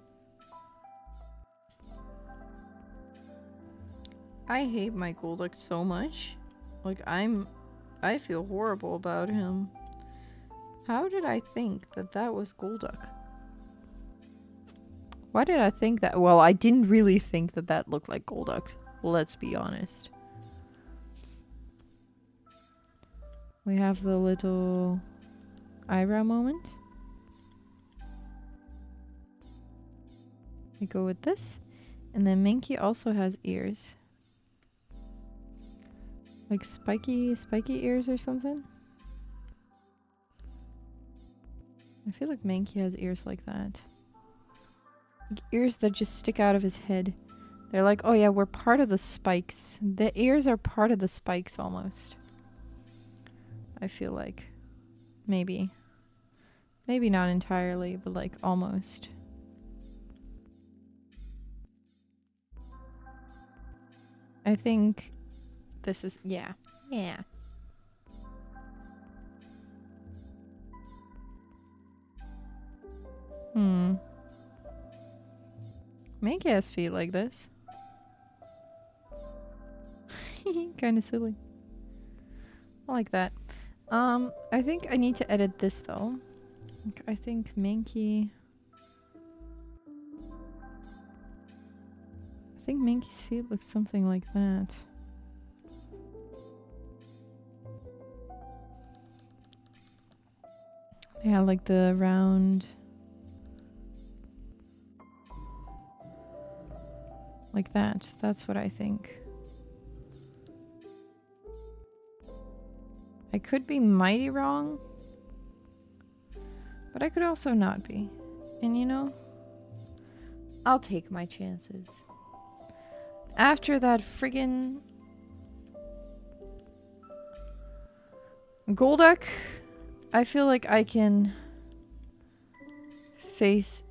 I hate my Golduck so much. Like, I feel horrible about him. How did I think that that was Golduck? Why did I think that? Well, I didn't really think that that looked like Golduck. Let's be honest. We have the little eyebrow moment. We go with this. And then Mankey also has ears. Like spiky ears or something. I feel like Mankey has ears like that. Like ears that just stick out of his head. They're like, oh yeah, we're part of the spikes. The ears are part of the spikes almost. I feel like. Maybe. Maybe not entirely, but like almost. I think this is, yeah. Yeah. Mankey has feet like this. Kind of silly. I like that. I think I need to edit this though. I think Mankey... I think Mankey's feet look something like that. Yeah, like the round... Like that. That's what I think. I could be mighty wrong. But I could also not be. And you know, I'll take my chances. After that friggin' Golduck, I feel like I can face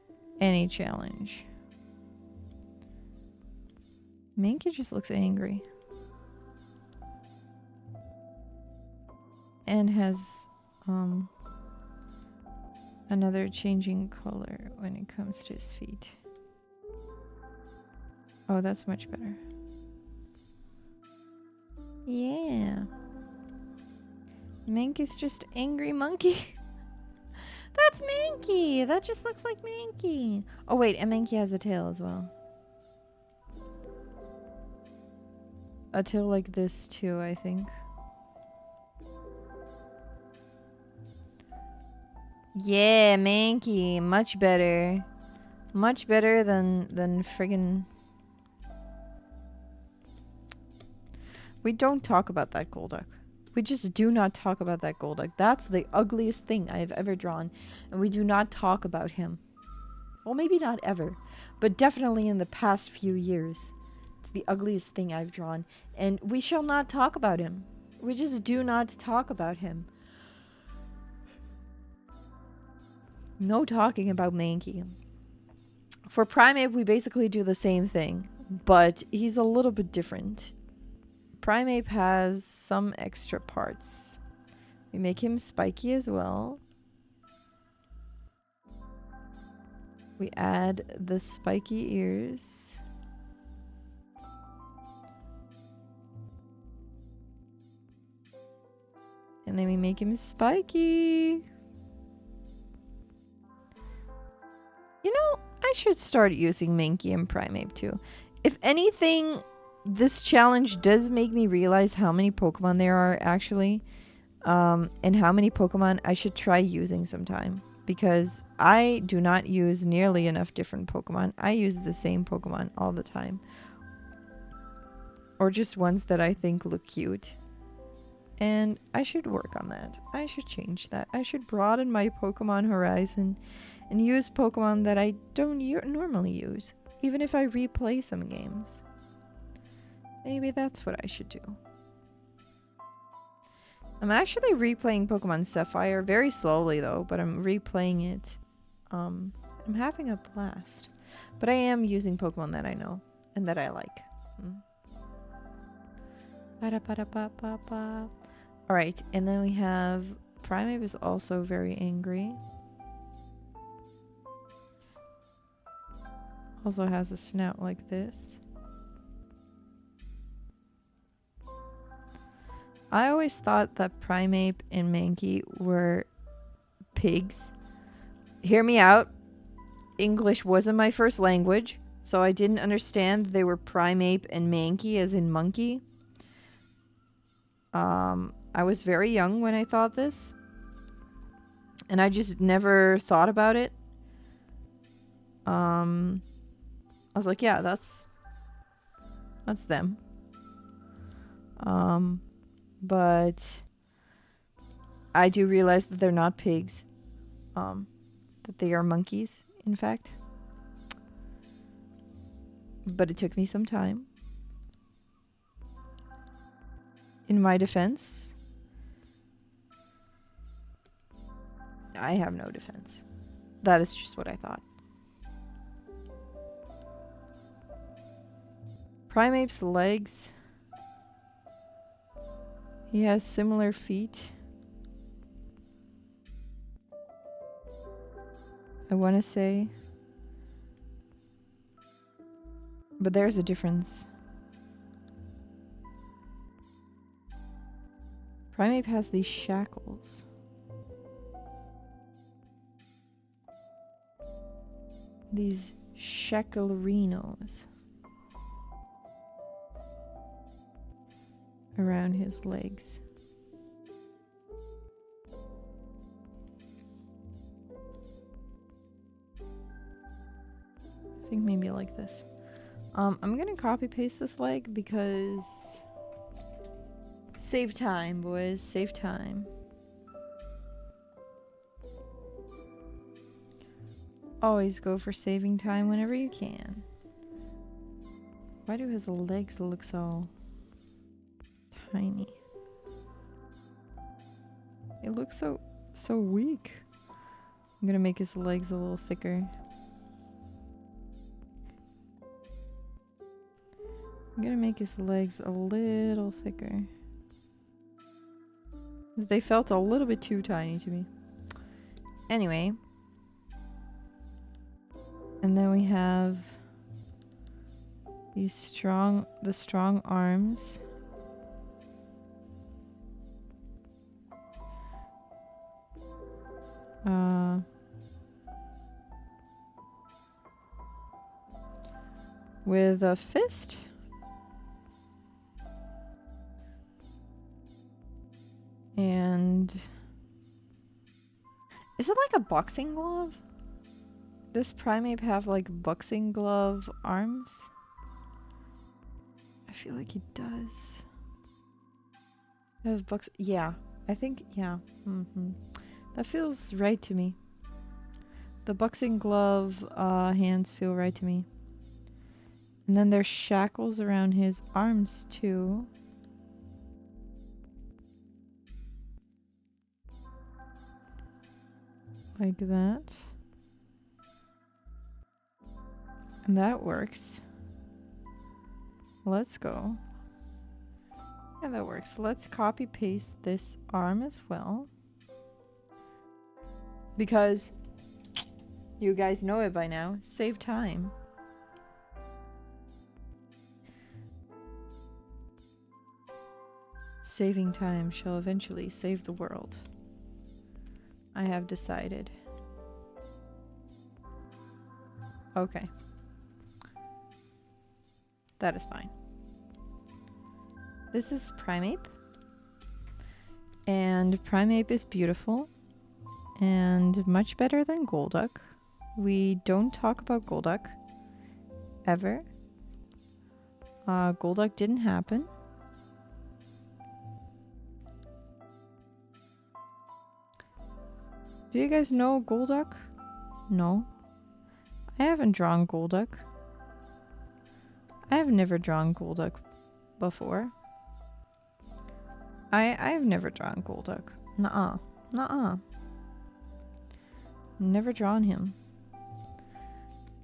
any challenge. Mankey just looks angry. And has another changing color when it comes to his feet. Oh, that's much better. Yeah. Mankey's just angry monkey. That's Mankey! That just looks like Mankey. Oh wait, and Mankey has a tail as well. A tail like this too, I think. Yeah, Mankey. Much better. Much better than friggin'... We don't talk about that Golduck. We just do not talk about that Golduck. That's the ugliest thing I have ever drawn. And we do not talk about him. Well, maybe not ever. But definitely in the past few years. It's the ugliest thing I've drawn. And we shall not talk about him. We just do not talk about him. No talking about Mankey. For Primeape, we basically do the same thing. But he's a little bit different. Primeape has some extra parts. We make him spiky as well. We add the spiky ears. And then we make him spiky. You know, I should start using Mankey and Primeape too. If anything, this challenge does make me realize how many Pokemon there are actually. And how many Pokemon I should try using sometime. Because I do not use nearly enough different Pokemon. I use the same Pokemon all the time. Or just ones that I think look cute. And I should work on that. I should change that. I should broaden my Pokemon horizon and use Pokemon that I don't normally use. Even if I replay some games. Maybe that's what I should do. I'm actually replaying Pokemon Sapphire very slowly though, but I'm replaying it. I'm having a blast. But I am using Pokemon that I know and that I like. Alright, and then we have Primeape is also very angry. Also has a snout like this. I always thought that Primeape and Mankey were pigs. Hear me out. English wasn't my first language, so I didn't understand they were Primeape and Mankey as in monkey. I was very young when I thought this. And I just never thought about it. I was like, yeah, that's them. But I do realize that they're not pigs. That they are monkeys, in fact. But it took me some time. In my defense, I have no defense. That is just what I thought. Primeape's legs. He has similar feet. I want to say. But there's a difference. Primeape has these shackles. These shacklerinos around his legs. I think maybe like this. I'm gonna copy paste this leg because save time, boys, save time. Always go for saving time whenever you can. Why do his legs look so tiny? It looks so weak. I'm gonna make his legs a little thicker. I'm gonna make his legs a little thicker. They felt a little bit too tiny to me. Anyway. And then we have these strong arms. With a fist. And is it like a boxing glove? Does Primeape have like boxing glove arms? I feel like he does. Have yeah, I think, yeah. That feels right to me. The boxing glove hands feel right to me. And then there's shackles around his arms too. Like that. And that works. Let's go. Yeah, that works. Let's copy paste this arm as well. Because you guys know it by now. Save time. Saving time shall eventually save the world. I have decided. Okay. That is fine. This is Primeape. And Primeape is beautiful. And much better than Golduck. We don't talk about Golduck. Ever. Golduck didn't happen. Do you guys know Golduck? No. I haven't drawn Golduck. I have never drawn Golduck before. I've never drawn Golduck. Nuh-uh. Nuh-uh. Never drawn him.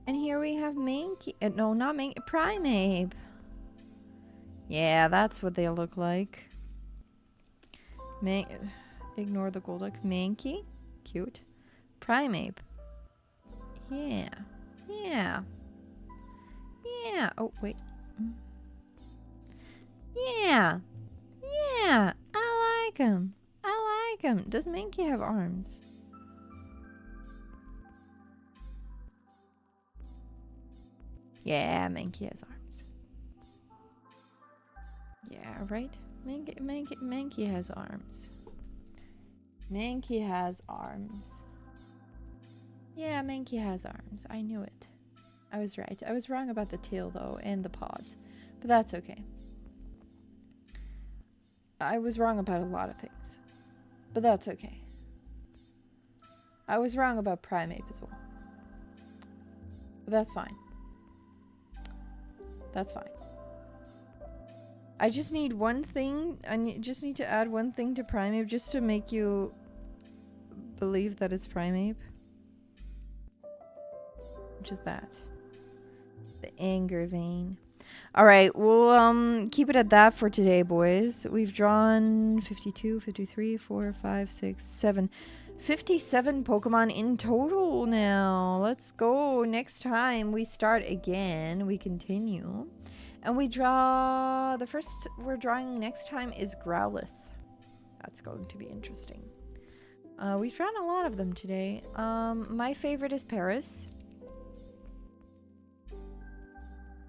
And here we have Mankey. No, not Mankey. Primeape. Yeah, that's what they look like. Ignore the Golduck. Mankey. Cute. Primeape. Yeah. Yeah. Yeah. Oh, wait. Yeah. Yeah. I like him. I like him. Does Mankey have arms? Yeah, Mankey has arms. Yeah, right? Mankey has arms. Mankey has arms. Yeah, Mankey has arms. I knew it. I was right. I was wrong about the tail, though, and the paws. But that's okay. I was wrong about a lot of things. But that's okay. I was wrong about Primeape as well. But that's fine. That's fine. I just need one thing. Just need to add one thing to Primeape just to make you believe that it's Primeape. Which is that. The anger vein. Alright, we'll keep it at that for today, boys. We've drawn 52, 53, 4, 5, 6, 7. 57 Pokemon in total now. Let's go. Next time we start again. We continue. And we draw... The first we're drawing next time is Growlithe. That's going to be interesting. We've drawn a lot of them today. My favorite is Paris.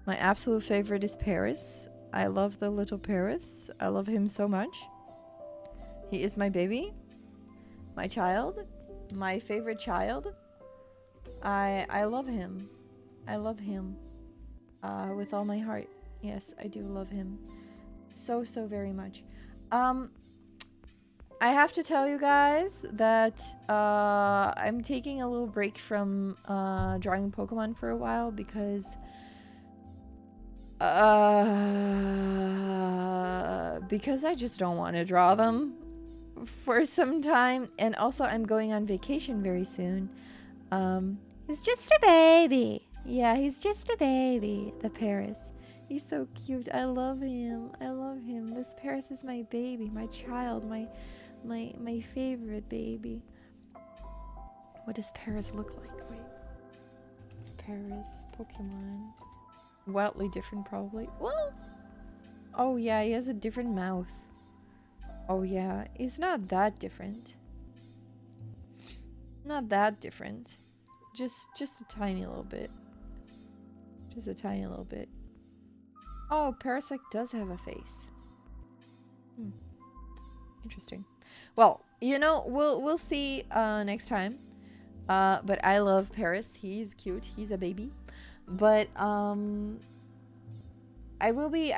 My absolute favorite is Paris. I love the little Paris. I love him so much. He is my baby. My child. My favorite child. I love him. I love him. With all my heart. Yes, I do love him. So very much. I have to tell you guys that I'm taking a little break from drawing Pokemon for a while because I just don't want to draw them for some time. And also I'm going on vacation very soon. He's just a baby. Yeah, he's just a baby. The Paris. He's so cute. I love him. I love him. This Paris is my baby, my child, my favorite baby. What does Paris look like? Wait. Paris, Pokemon. Wildly different, probably. Well, oh yeah, he has a different mouth. Oh yeah, he's not that different. Not that different. Just a tiny little bit. Just a tiny little bit. Oh, Parasect does have a face. Interesting. Well, you know, we'll see next time. But I love Paris. He's cute. He's a baby. But I will be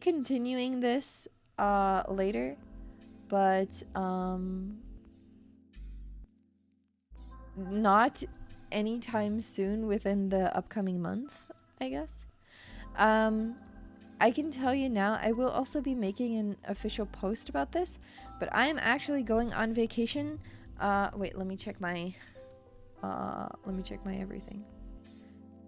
continuing this later. But not anytime soon within the upcoming month, I guess. I can tell you now, I will also be making an official post about this, but I am actually going on vacation. Wait, let me check my everything.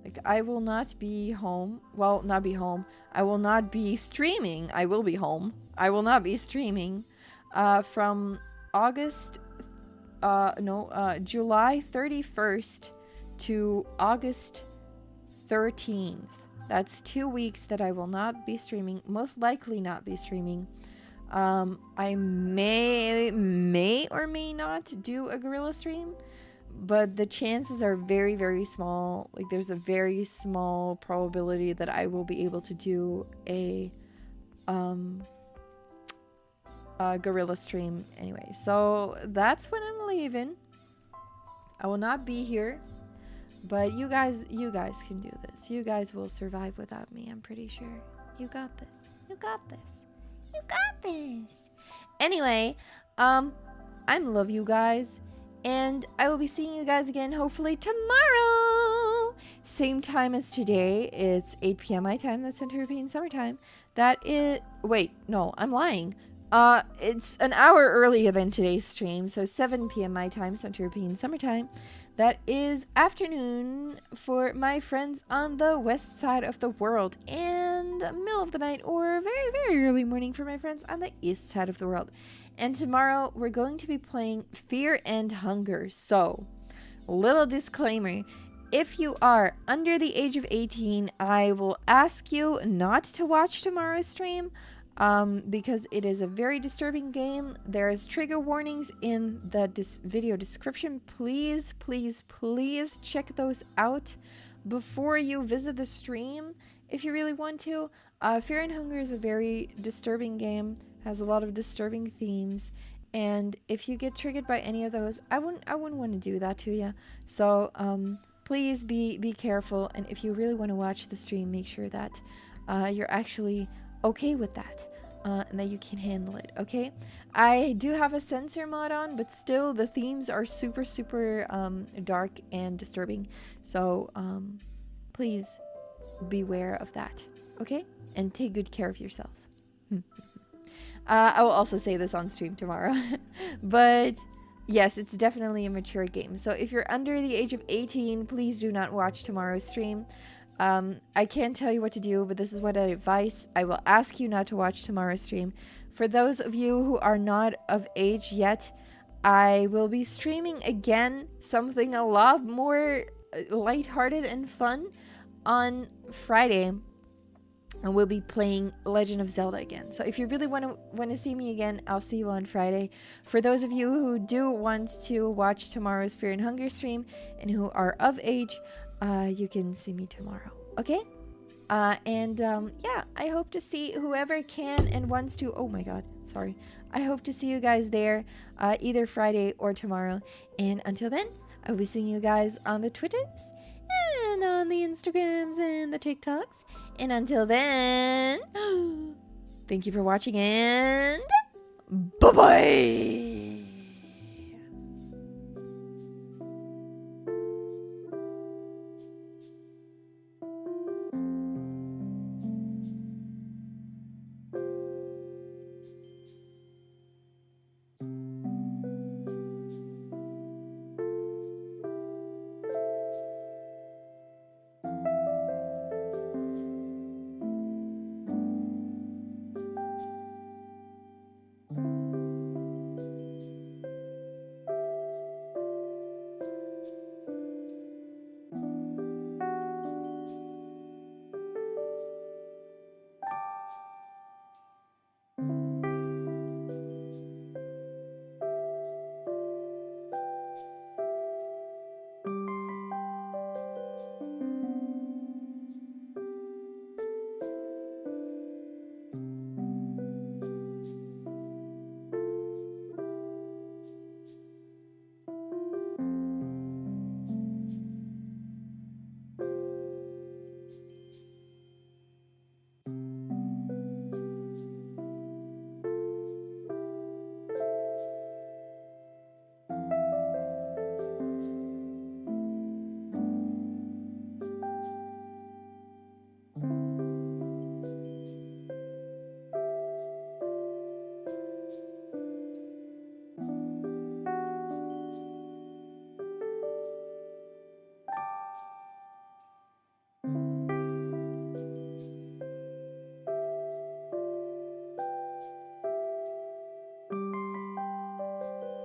Like, I will not be home. Well, not be home. I will not be streaming. I will be home. I will not be streaming from July 31st to August 13th. That's 2 weeks that I will not be streaming, most likely not be streaming. I may or may not do a gorilla stream, but the chances are very, very small. Like, there's a very small probability that I will be able to do a gorilla stream anyway. So that's when I'm leaving. I will not be here, but you guys can do this. You guys will survive without me, I'm pretty sure. You got this. You got this. You got this. Anyway, I love you guys, and I will be seeing you guys again hopefully tomorrow. Same time as today. It's 8 p.m. my time. That's Central European Summertime. That is... Wait, no, I'm lying. It's an hour earlier than today's stream, so 7 p.m. my time, Central European Summertime. That is afternoon for my friends on the west side of the world, and middle of the night or very, very early morning for my friends on the east side of the world. And tomorrow we're going to be playing Fear and Hunger. So, little disclaimer. If you are under the age of 18, I will ask you not to watch tomorrow's stream. Because it is a very disturbing game. There's trigger warnings in the video description. Please, please, please check those out before you visit the stream if you really want to. Fear and Hunger is a very disturbing game, has a lot of disturbing themes, and if you get triggered by any of those, I wouldn't want to do that to you. So please be careful, and if you really want to watch the stream, make sure that you're actually okay with that, and that you can handle it. Okay, I do have a censor mod on, but still the themes are super dark and disturbing, so please beware of that. Okay, and take good care of yourselves. I will also say this on stream tomorrow. But yes, it's definitely a mature game, so if you're under the age of 18, please do not watch tomorrow's stream. I can't tell you what to do, but this is what I advise. I will ask you not to watch tomorrow's stream. For those of you who are not of age yet, I will be streaming again something a lot more lighthearted and fun on Friday. And we'll be playing Legend of Zelda again. So if you really want to see me again, I'll see you on Friday. For those of you who do want to watch tomorrow's Fear and Hunger stream and who are of age, you can see me tomorrow, okay? Yeah, I hope to see whoever can and wants to. Oh my god, sorry. I hope to see you guys there, either Friday or tomorrow. And until then, I'll be seeing you guys on the Twitters and on the Instagrams and the TikToks. And until then, thank you for watching, and bye-bye!